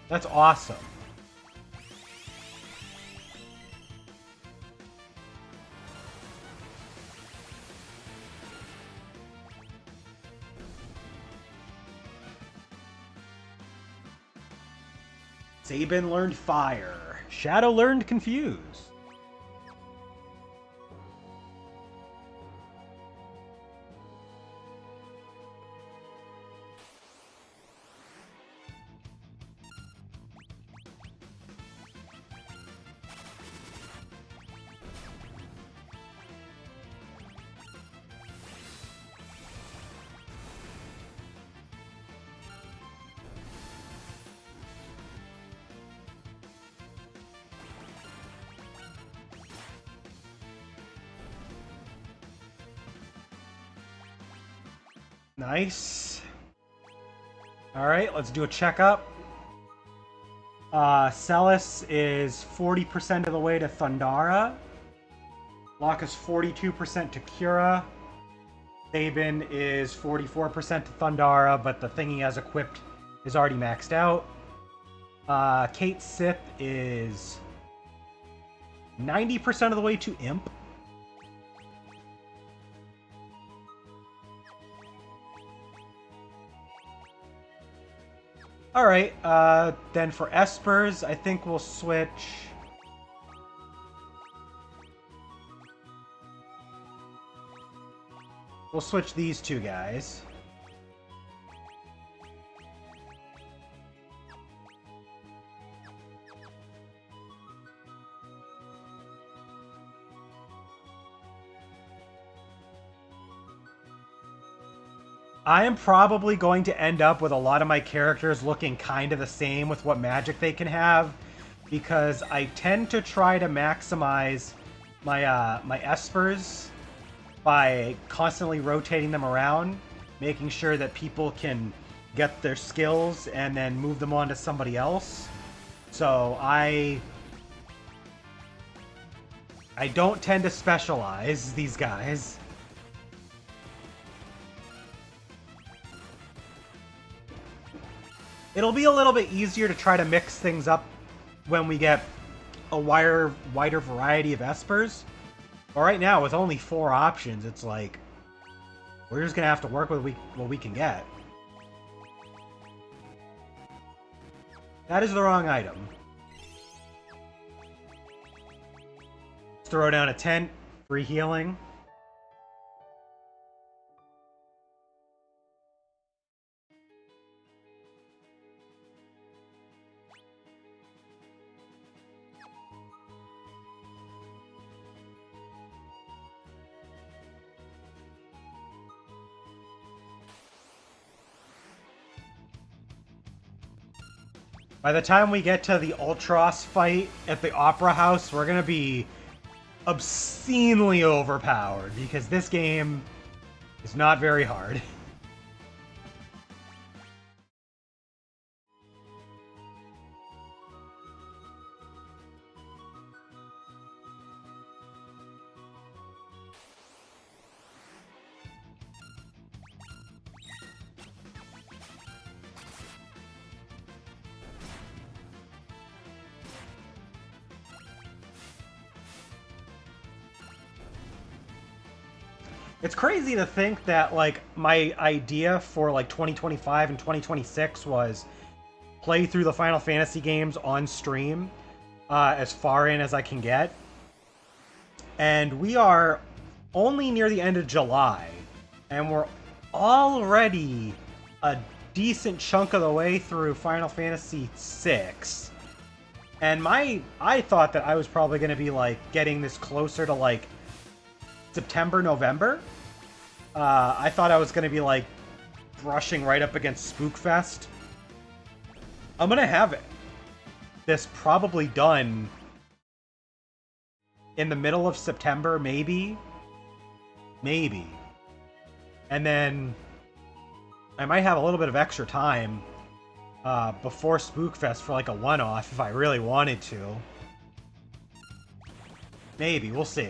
That's awesome. Sabin learned Fire. Shadow learned Confuse. Nice. Alright, let's do a checkup. Celis is 40% of the way to Thundara. Locke is 42% to Cura. Sabin is 44% to Thundara, but the thing he has equipped is already maxed out. Kate Sith is 90% of the way to Imp. Alright, then for Espers, I think we'll switch... We'll switch these two guys. I am probably going to end up with a lot of my characters looking kind of the same with what magic they can have, because I tend to try to maximize my my Espers by constantly rotating them around, making sure that people can get their skills and then move them on to somebody else. So I don't tend to specialize these guys. It'll be a little bit easier to try to mix things up when we get a wider variety of Espers. But right now, with only 4 options, it's like, we're just going to have to work with what we can get. That is the wrong item. Let's throw down a tent, free healing. By the time we get to the Ultros fight at the Opera House, we're going to be obscenely overpowered, because this game is not very hard. It's crazy to think that, like, my idea for, like, 2025 and 2026 was play through the Final Fantasy games on stream as far in as I can get. And we are only near the end of July, and we're already a decent chunk of the way through Final Fantasy VI. And I thought that I was probably going to be, like, getting this closer to, like, September, November. I thought I was going to be, like, brushing right up against Spookfest. I'm going to have it. this probably done in the middle of September, maybe. Maybe. And then I might have a little bit of extra time before Spookfest for like a one-off if I really wanted to. Maybe, we'll see.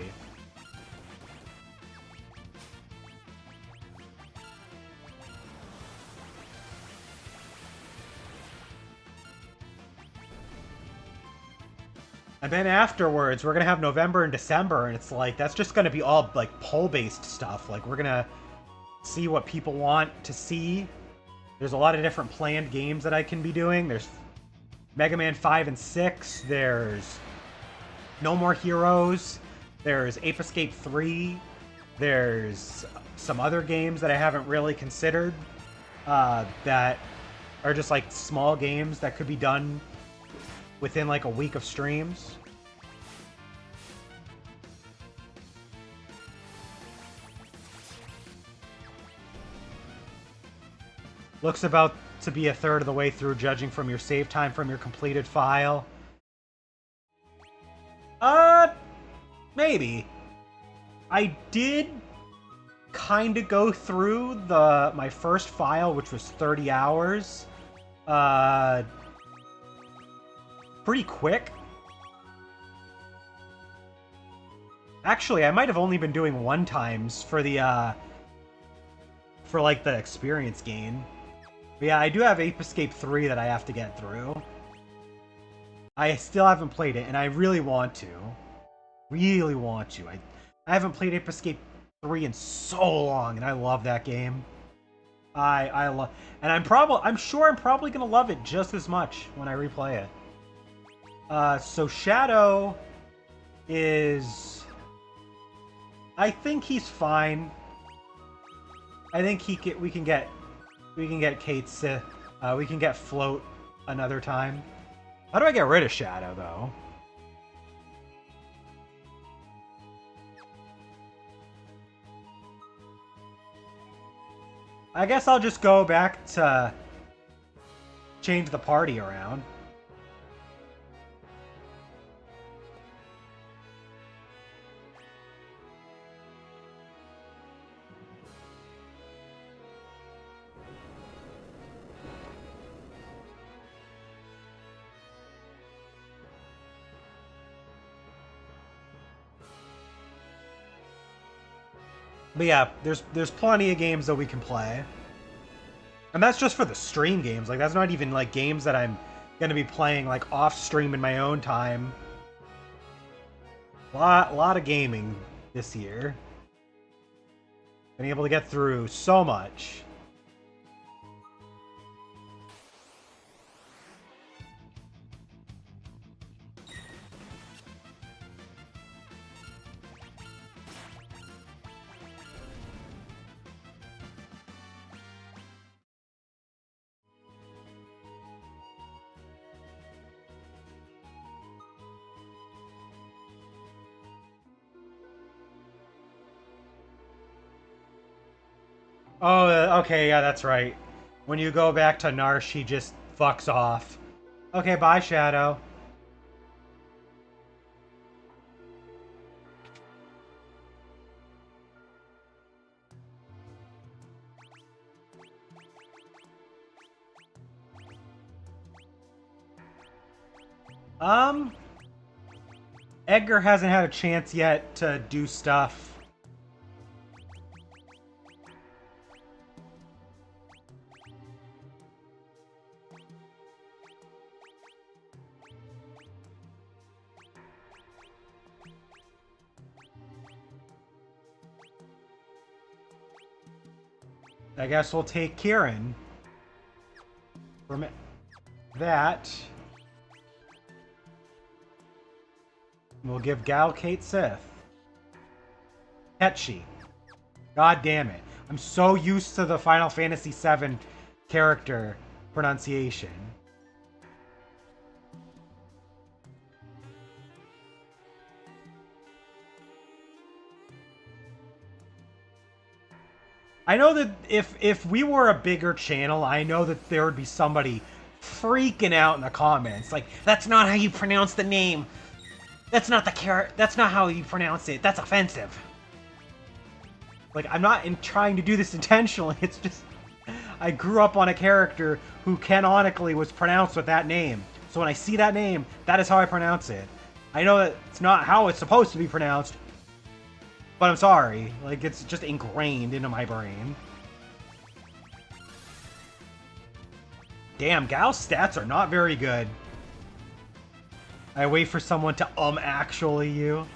And then afterwards, we're gonna have November and December, and it's like, that's just gonna be all, like, poll-based stuff. Like, we're gonna see what people want to see. There's a lot of different planned games that I can be doing. There's Mega Man 5 and 6. There's No More Heroes. There's Ape Escape 3. There's some other games that I haven't really considered that are just, like, small games that could be done within like a week of streams. Looks about to be a third of the way through, judging from your save time from your completed file. Maybe. I did kind of go through my first file, which was 30 hours. Pretty quick. Actually, I might have only been doing one times for the for like the experience gain. But yeah, I do have Ape Escape 3 that I have to get through. I still haven't played it, and I really want to. Really want to. I haven't played Ape Escape 3 in so long, and I love that game. I love, and I'm sure I'm probably gonna love it just as much when I replay it. So Shadow is... I think he's fine. I think we can get Kate Sith. We can get Float another time. How do I get rid of Shadow, though? I guess I'll just go back to change the party around. But yeah, there's plenty of games that we can play. And that's just for the stream games. Like, that's not even, like, games that I'm gonna be playing, like, off-stream in my own time. Lot of gaming this year. Been able to get through so much. Oh, okay, yeah, that's right. When you go back to Narsh, he just fucks off. Okay, bye, Shadow. Edgar hasn't had a chance yet to do stuff. I guess we'll take Kieran from that. We'll give Gal Kate Sith. Hetchi. God damn it. I'm so used to the Final Fantasy VII character pronunciation. I know that if we were a bigger channel, I know that there would be somebody freaking out in the comments. Like, that's not how you pronounce the name. That's not that's not how you pronounce it. That's offensive. Like, I'm not trying to do this intentionally. It's just I grew up on a character who canonically was pronounced with that name. So when I see that name, that is how I pronounce it. I know that it's not how it's supposed to be pronounced, but I'm sorry. Like, it's just ingrained into my brain. Damn, Gal's stats are not very good. I wait for someone to actually you.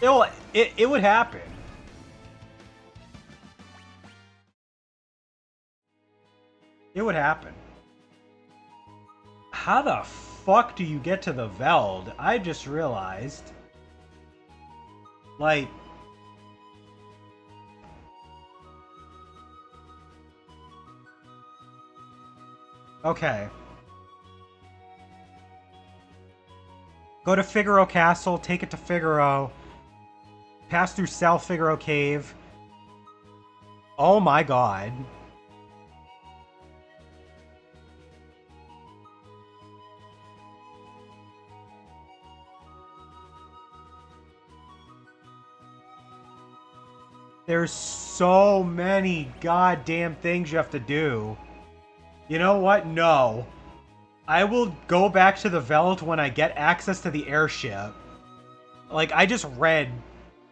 It would happen. It would happen. How the fuck do you get to the Veld? I just realized. Like... Okay. Go to Figaro Castle, take it to Figaro. Pass through South Figaro Cave. Oh my god. There's so many goddamn things you have to do. You know what? No. I will go back to the Veld when I get access to the airship. Like, I just read...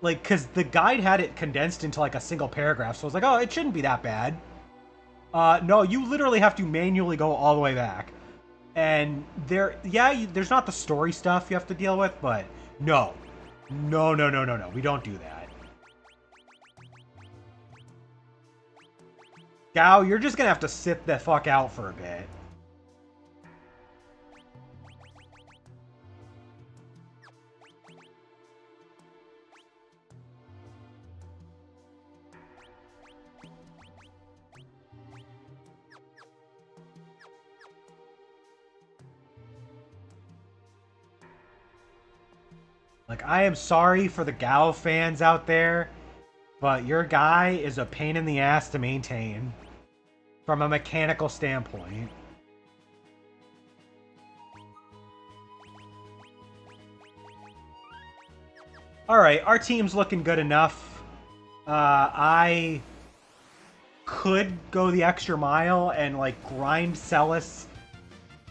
Like, because the guide had it condensed into, like, a single paragraph. So I was like, oh, it shouldn't be that bad. No, you literally have to manually go all the way back. And there's not the story stuff you have to deal with, but no. No, no, no, no, no. We don't do that. Gao, you're just gonna have to sit the fuck out for a bit. Like, I am sorry for the Gao fans out there, but your guy is a pain in the ass to maintain from a mechanical standpoint. Alright, our team's looking good enough. I could go the extra mile and, like, grind Celis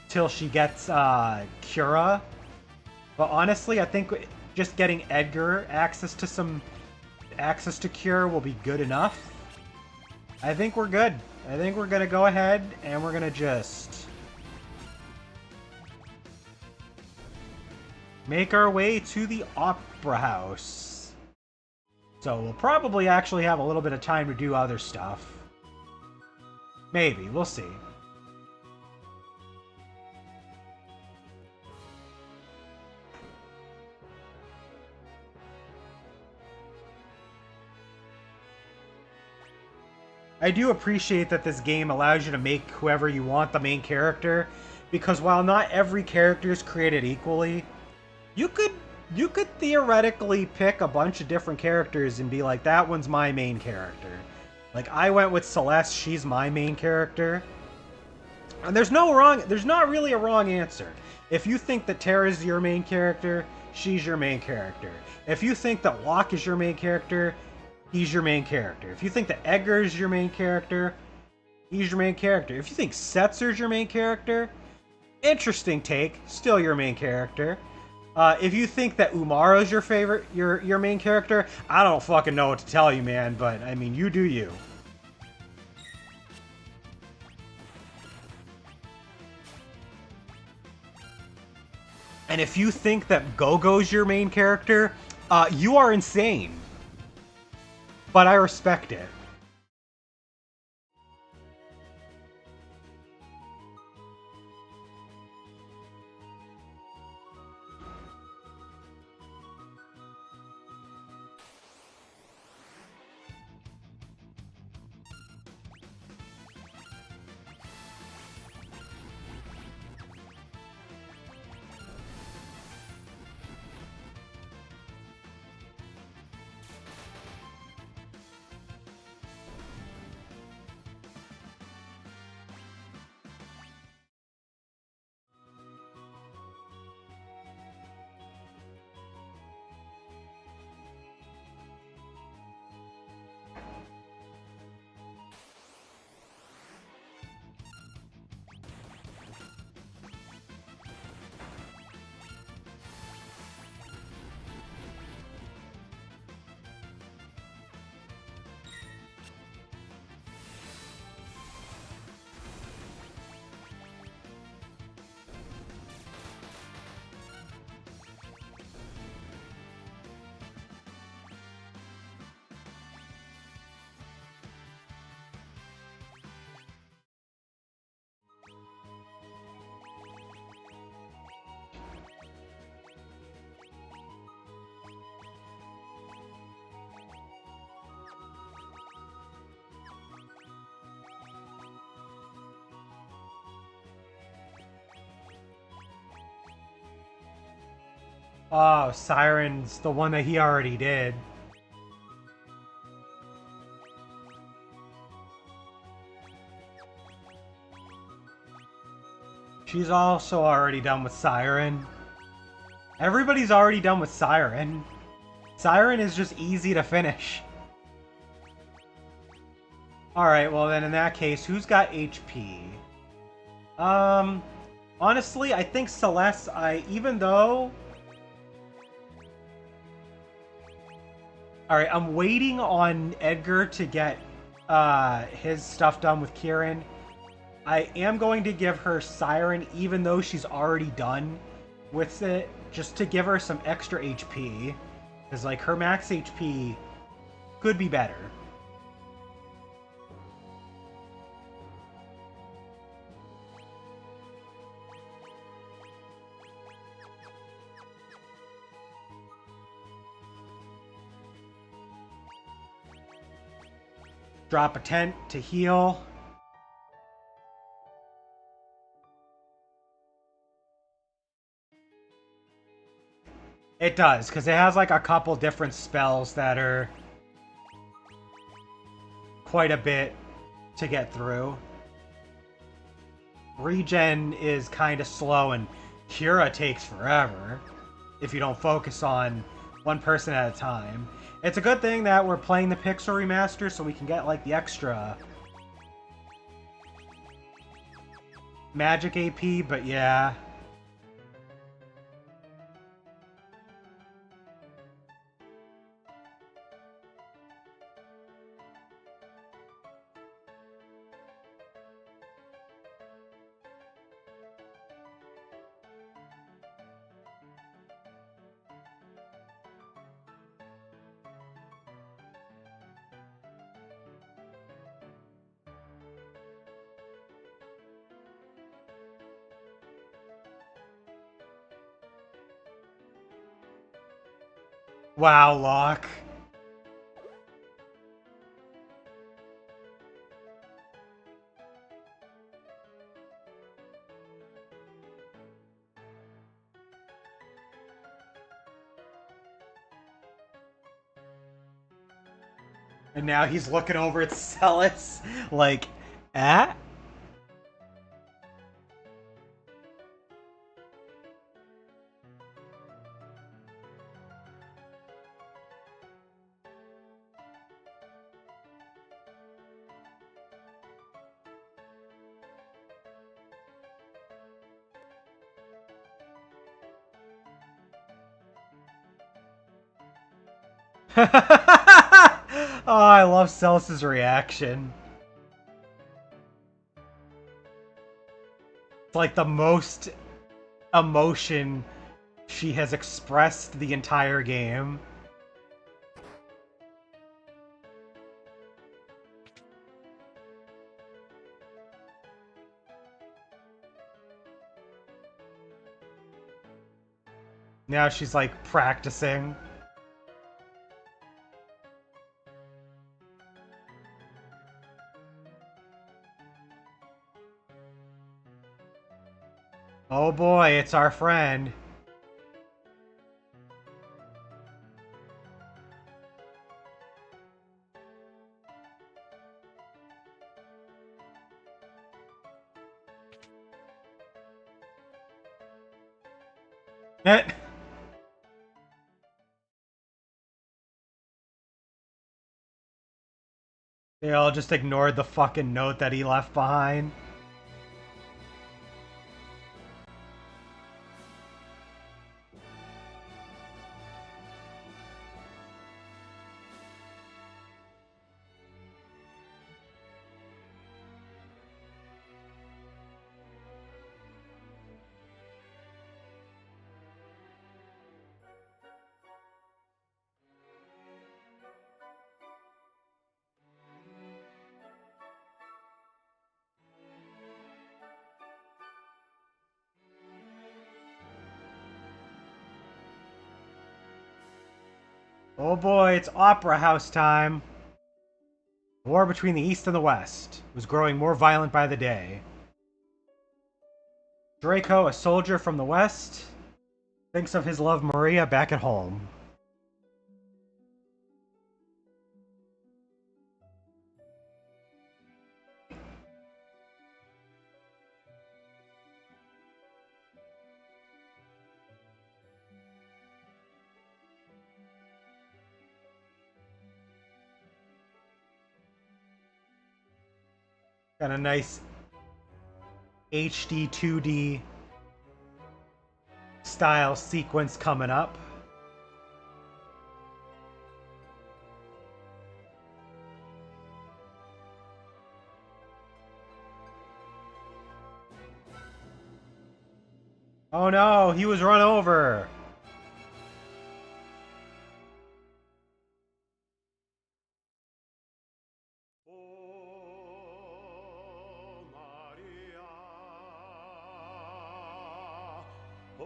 till she gets Cura. But honestly, I think just getting Edgar access to Cure will be good enough. I think we're good. I think we're gonna go ahead and we're gonna just make our way to the Opera House. So we'll probably actually have a little bit of time to do other stuff. Maybe, we'll see. I do appreciate that this game allows you to make whoever you want the main character, because while not every character is created equally, you could theoretically pick a bunch of different characters and be like, that one's my main character. Like, I went with Celeste, she's my main character. And there's not really a wrong answer. If you think that Terra's your main character, she's your main character. If you think that Locke is your main character, he's your main character. If you think that Edgar is your main character, he's your main character. If you think Setzer's your main character, interesting take, still your main character. If you think that Umaro's your favorite, your main character, I don't fucking know what to tell you, man, but, I mean, you do you. And if you think that Gogo's your main character, you are insane. But I respect it. Oh, Siren's the one that he already did. She's also already done with Siren. Everybody's already done with Siren. Siren is just easy to finish. Alright, well then in that case, who's got HP? Honestly, I think Celeste, even though... Alright, I'm waiting on Edgar to get, his stuff done with Kieran. I am going to give her Siren, even though she's already done with it, just to give her some extra HP. Because, like, her max HP could be better. Drop a tent to heal. It does, because it has like a couple different spells that are quite a bit to get through. Regen is kind of slow, and Cura takes forever if you don't focus on one person at a time. It's a good thing that we're playing the Pixel Remaster so we can get like the extra magic AP, but yeah. Wow, Locke. And now he's looking over at Celis like, eh? Oh, I love Celis's reaction. It's like the most emotion she has expressed the entire game. Now she's like practicing. Oh boy, it's our friend. They all just ignored the fucking note that he left behind. Oh boy, it's Opera House time. The war between the East and the West was growing more violent by the day. Draco, a soldier from the West, Thinks of his love Maria back at home. Got a nice HD 2D style sequence coming up. Oh no, he was run over.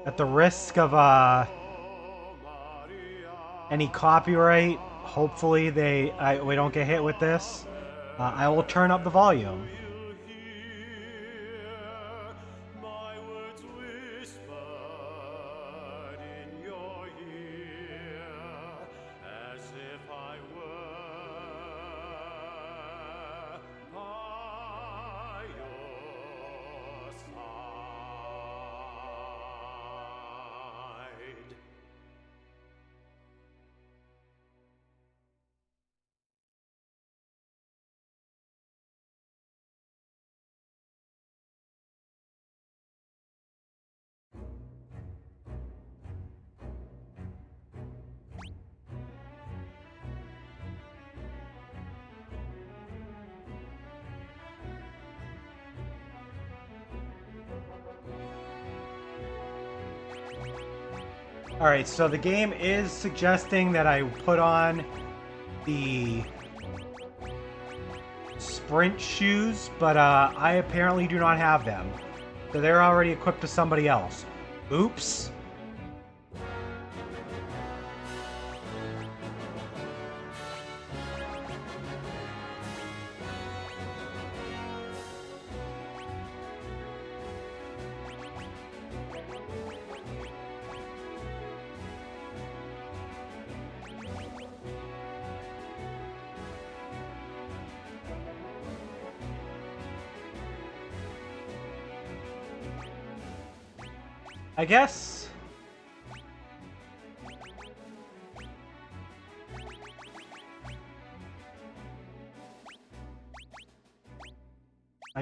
At the risk of any copyright, hopefully we don't get hit with this. I will turn up the volume. Alright, so the game is suggesting that I put on the sprint shoes, but I apparently do not have them. So they're already equipped to somebody else. Oops. I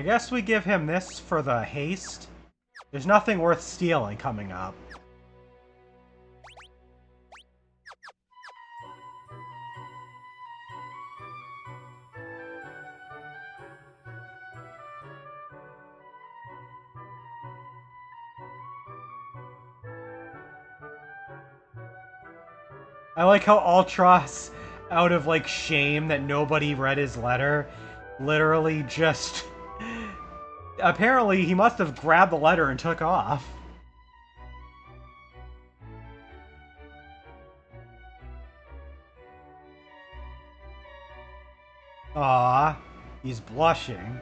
guess we give him this for the haste. There's nothing worth stealing coming up. I like how Ultros, out of like shame that nobody read his letter, literally just... Apparently he must have grabbed the letter and took off. Ah, he's blushing.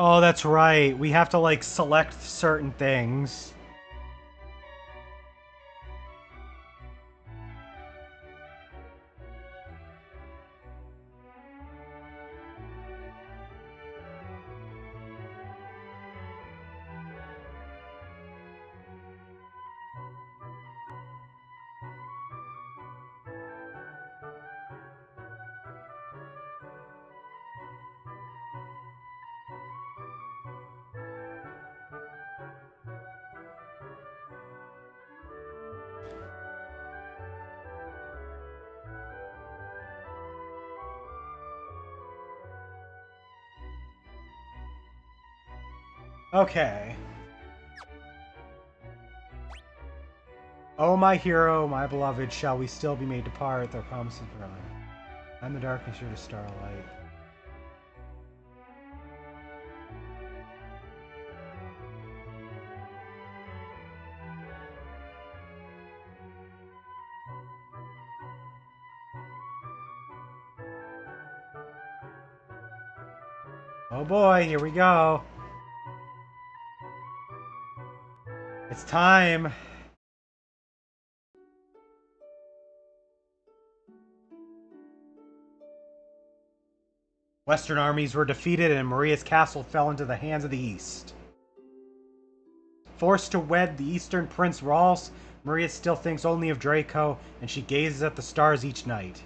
Oh, that's right. We have to, like, select certain things. Okay. Oh, my hero, my beloved, shall we still be made to part? Their promises were on. I'm the darkness, you're the starlight. Oh boy, here we go. It's time. Western armies were defeated and Maria's castle fell into the hands of the East. Forced to wed the Eastern Prince Rolls, Maria still thinks only of Draco, and she gazes at the stars each night.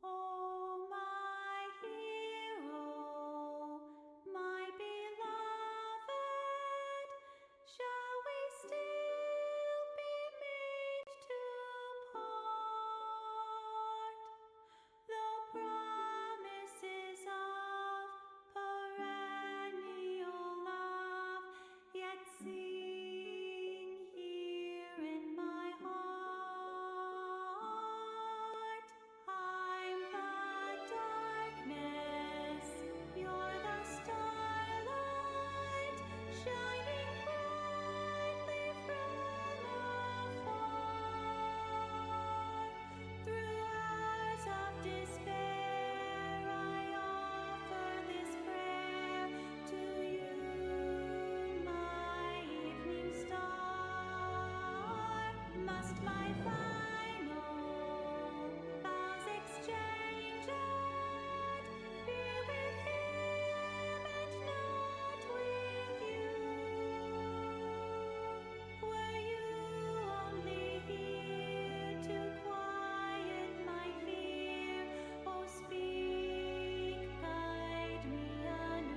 Oh, my hero, my beloved, shall we still be made to part? Though promises of perennial love yet sing here in my heart. I'm the darkness, you're the starlight, shining brightly from afar. Through hours of despair, I offer this prayer to you, my evening star. Must my final vows exchanged, be with him and not with you? Were you only here to quiet my fear? Oh, speak, guide me anew.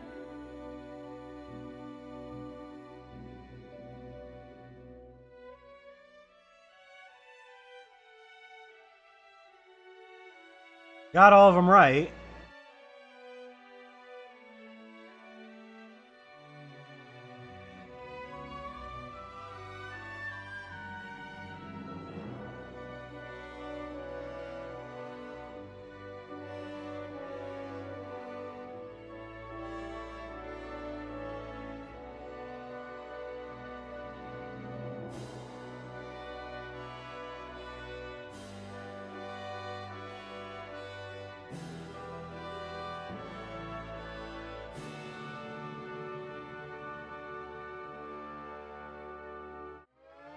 Got all of them right.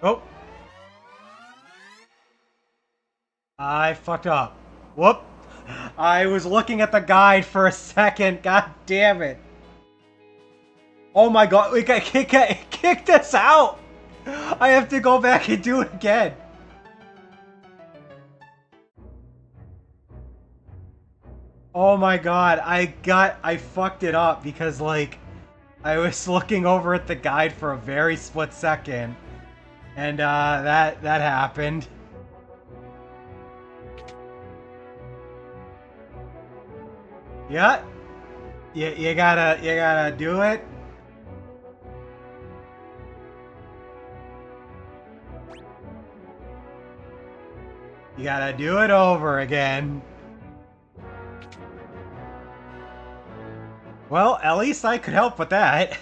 Oh. I fucked up. Whoop. I was looking at the guide for a second. God damn it. Oh my god. It kicked us out. I have to go back and do it again. Oh my god. I fucked it up because, like, I was looking over at the guide for a very split second. And, that happened. Yeah. You gotta do it. You gotta do it over again. Well, at least I could help with that.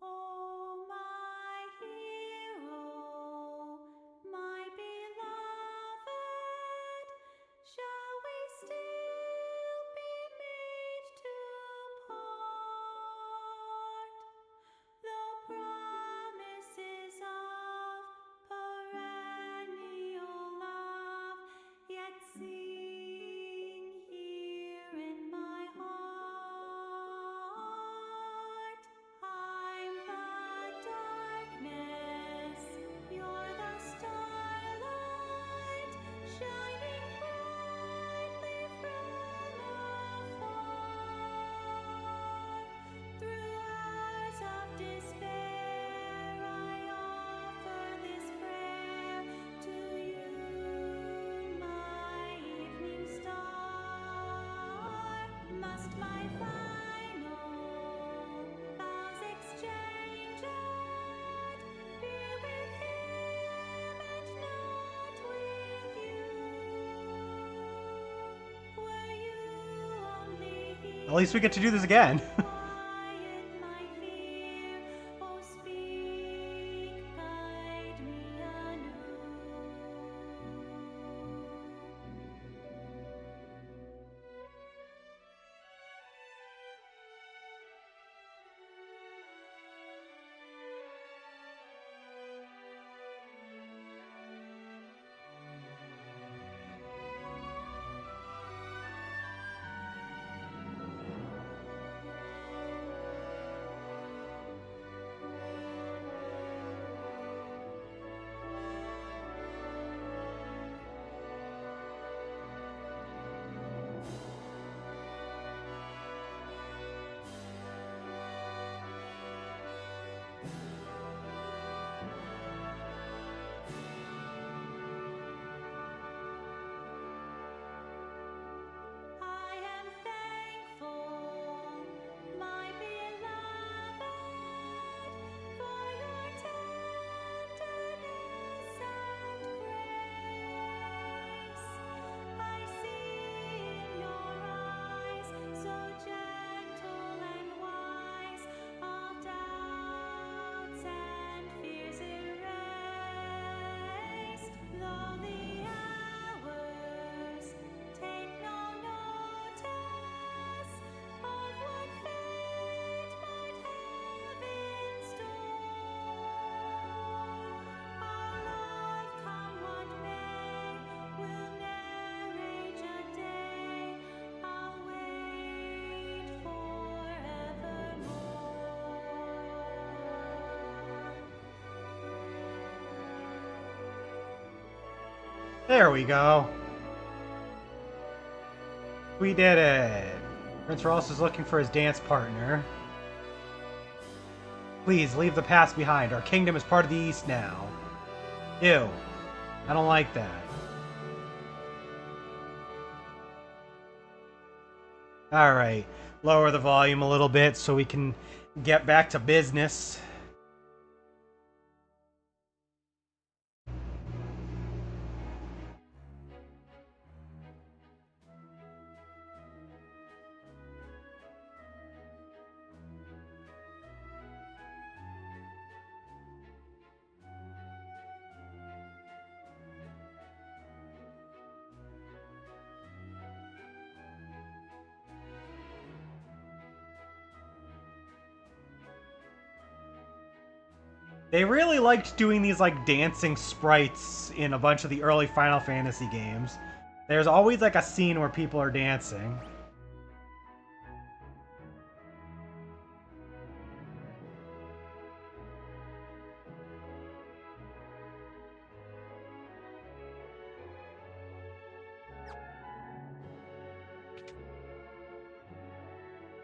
Oh, my hero, At least we get to do this again. quiet my fear. Oh, speak, guide me anew. I am thankful, my beloved, for your tenderness and grace. I see in your eyes, so gentle and wise, all doubts and fears erased. Though the hours take no notice of what fate might have in store, our love, come what may, will ne'er age a day. I'll wait forevermore. There we go. We did it. Prince Ross is looking for his dance partner. Please leave the past behind. Our kingdom is part of the East now. Ew. I don't like that. Alright. Lower the volume a little bit so we can get back to business. They really liked doing these like dancing sprites in a bunch of the early Final Fantasy games. There's always like a scene where people are dancing.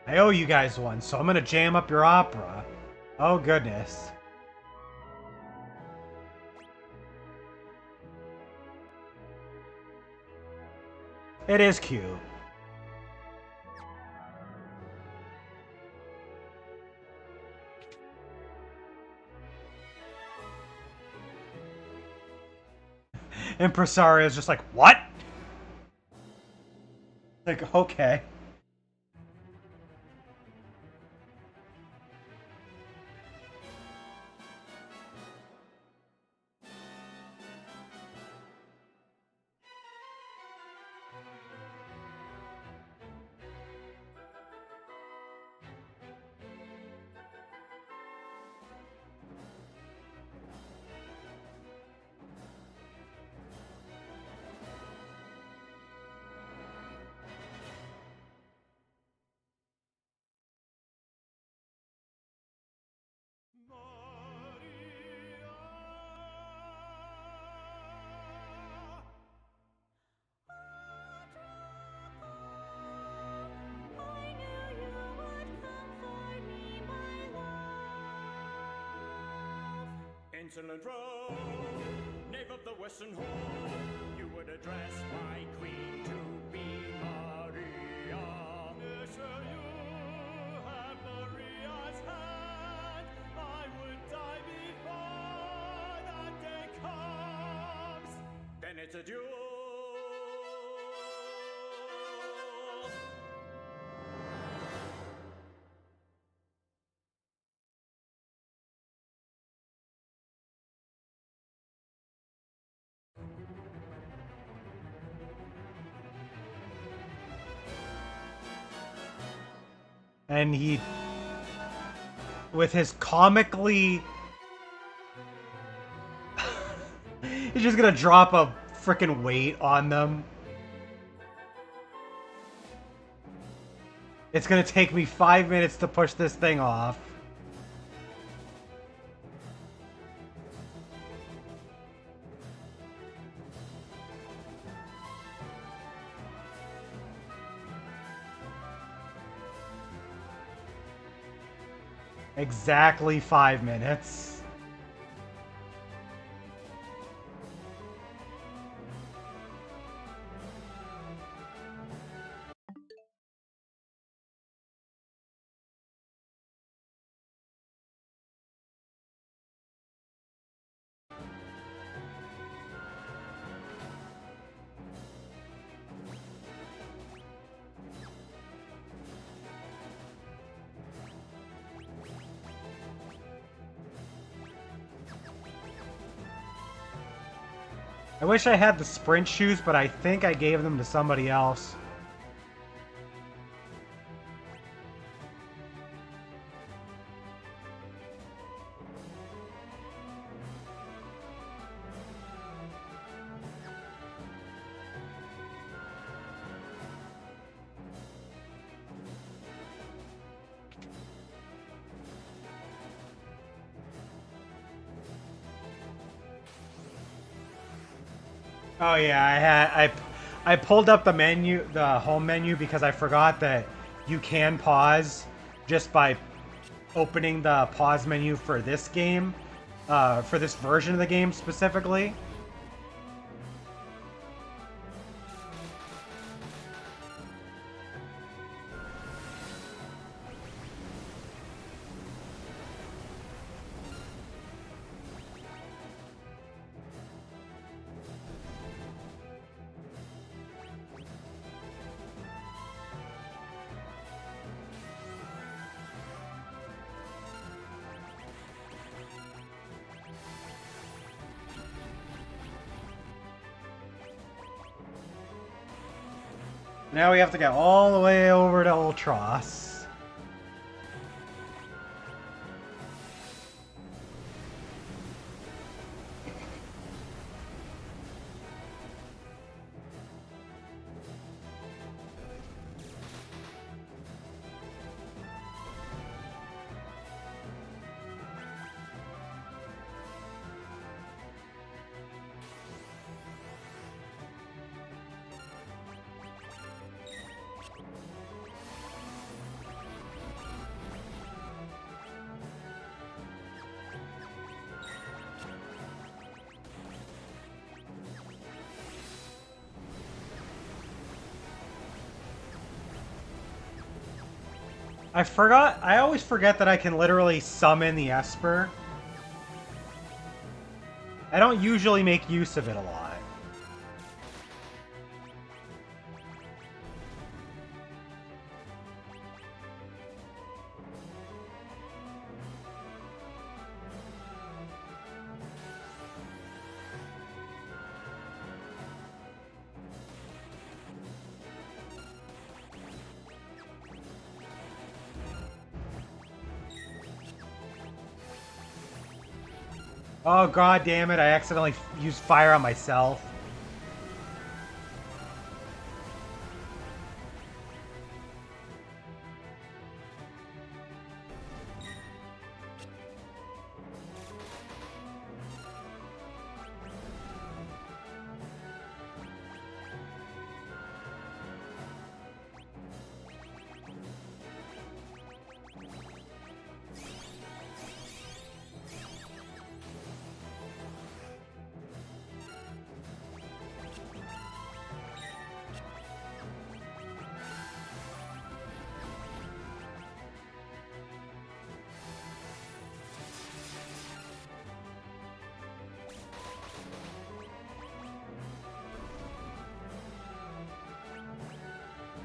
I owe you guys one, so I'm gonna jam up your opera. Oh goodness. It is cute. Impresario is just like, what? Like, okay. I knew you would come for me, my love. Insolent rogue, knave of the western hall, you would address my queen to be Maria. Sure you have Maria's hand. I would die before that day comes. Then it's a duel. And he, with his comically, he's just gonna drop a freaking weight on them. It's gonna take me 5 minutes to push this thing off. Exactly 5 minutes. I wish I had the sprint shoes, but I think I gave them to somebody else. Oh yeah, I pulled up the menu, the home menu, because I forgot that you can pause just by opening the pause menu for this game, for this version of the game specifically. Now we have to get all the way over to Ultros. I always forget that I can literally summon the Esper. I don't usually make use of it a lot. Oh god damn it, I accidentally used fire on myself.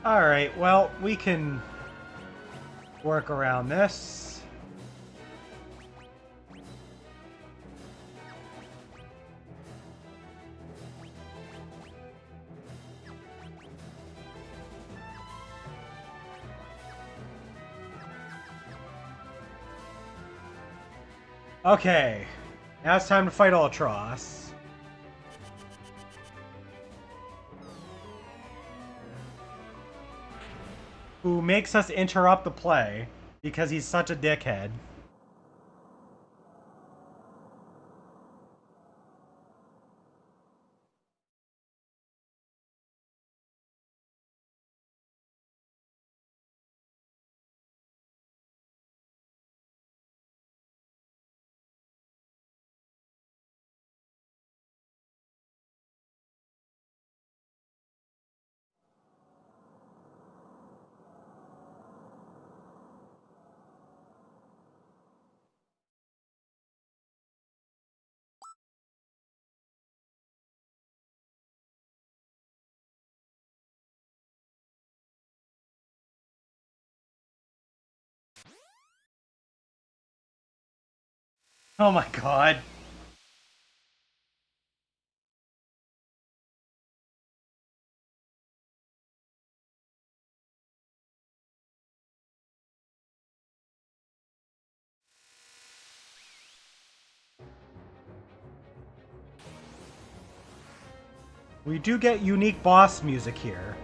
Alright, well, we can work around this. Okay, now it's time to fight Ultros. Who makes us interrupt the play because he's such a dickhead. Oh my god. We do get unique boss music here.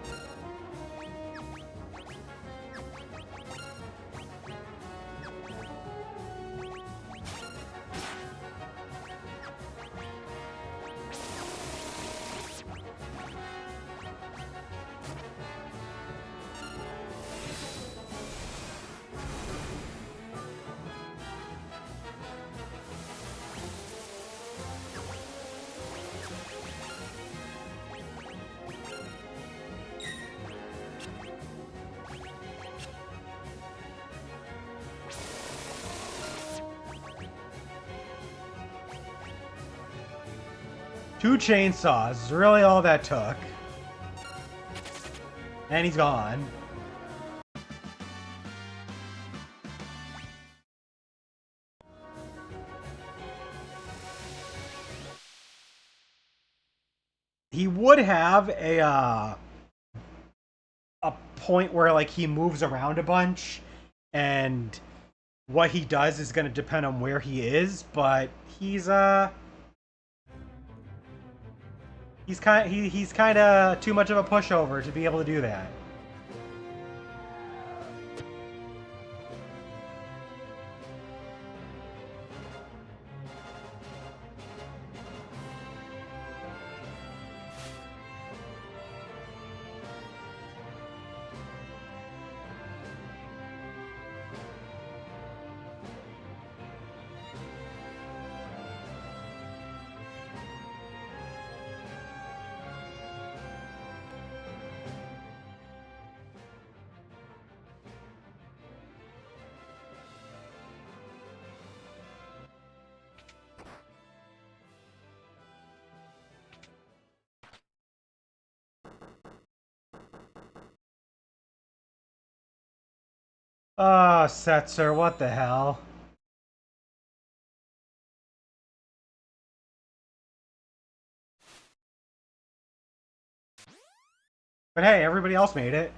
Two chainsaws is really all that took. And he's gone. He would have a point where like he moves around a bunch and what he does is going to depend on where he is, but he's kind of too much of a pushover to be able to do that. Oh, Setzer, what the hell? But hey, everybody else made it.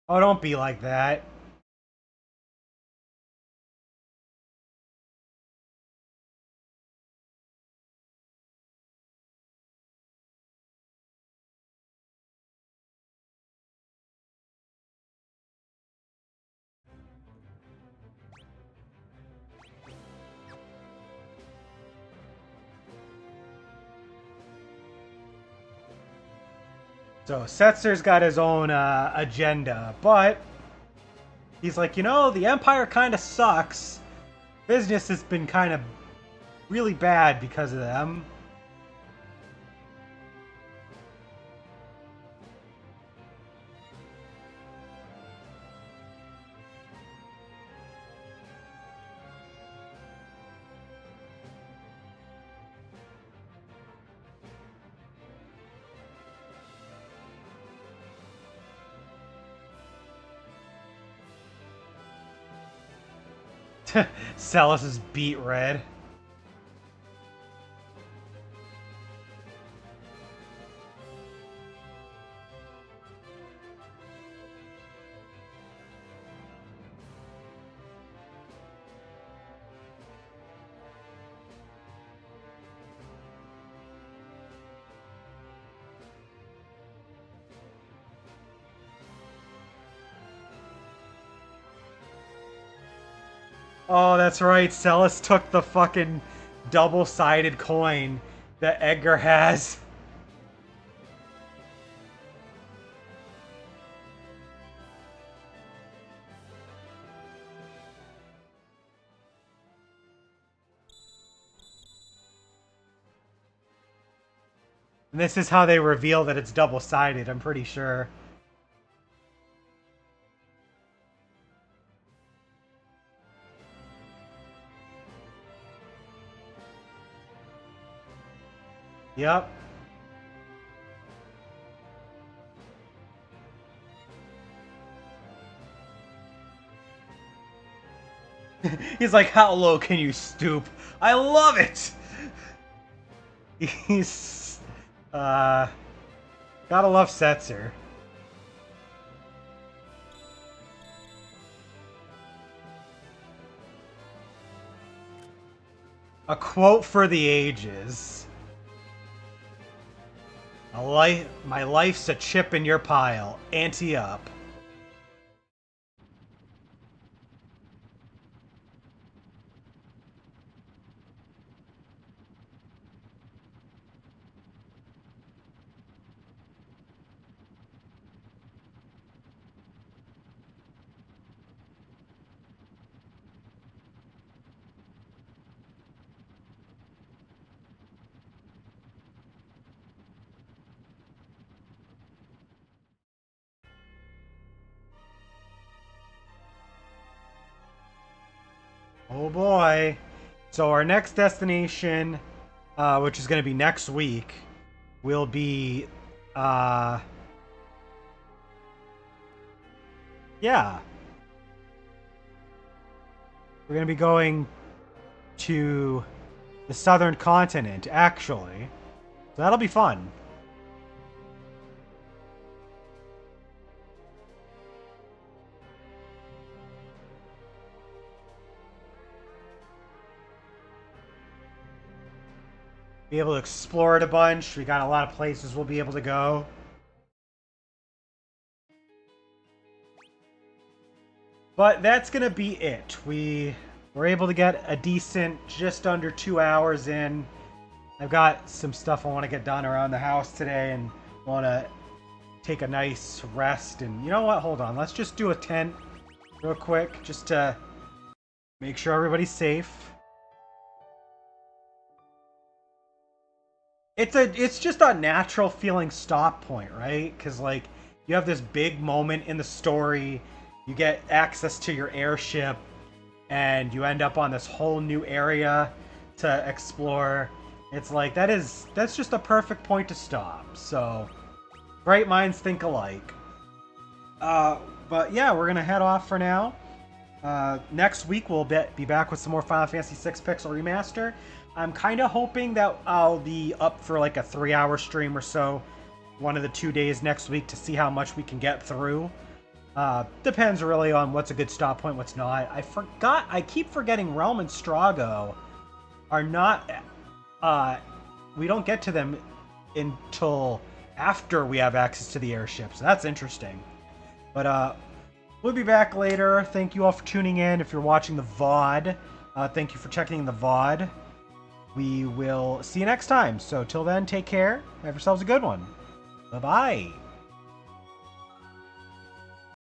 Oh, don't be like that. So Setzer's got his own agenda, but he's like, you know, the Empire kind of sucks. Business has been kind of really bad because of them. Celis is beat red. Oh, that's right. Celis took the fucking double-sided coin that Edgar has. And this is how they reveal that it's double-sided, I'm pretty sure. Yep. He's like, how low can you stoop? I love it! He's... gotta love Setzer. A quote for the ages. My life's a chip in your pile. Ante up. Oh boy. So our next destination, which is going to be next week, will be, yeah. We're going to be going to the southern continent, actually. So that'll be fun. Be able to explore it a bunch. We got a lot of places we'll be able to go. But that's gonna be it. We were able to get a decent, just under 2 hours in. I've got some stuff I want to get done around the house today and want to take a nice rest. And you know what? Hold on. Let's just do a tent real quick just to make sure everybody's safe. It's just a natural feeling stop point, right? Because like you have this big moment in the story, you get access to your airship, and you end up on this whole new area to explore. It's like that's just a perfect point to stop. So great minds think alike. But yeah, we're gonna head off for now. Next week we'll be back with some more Final Fantasy VI Pixel Remaster. I'm kind of hoping that I'll be up for like a 3-hour stream or so one of the 2 days next week to see how much we can get through. Depends really on what's a good stop point, what's not. I keep forgetting Realm and Strago are not, we don't get to them until after we have access to the airship, so that's interesting. But, we'll be back later. Thank you all for tuning in. If you're watching the VOD, thank you for checking the VOD. We will see you next time. So till then, take care. Have yourselves a good one. Bye-bye.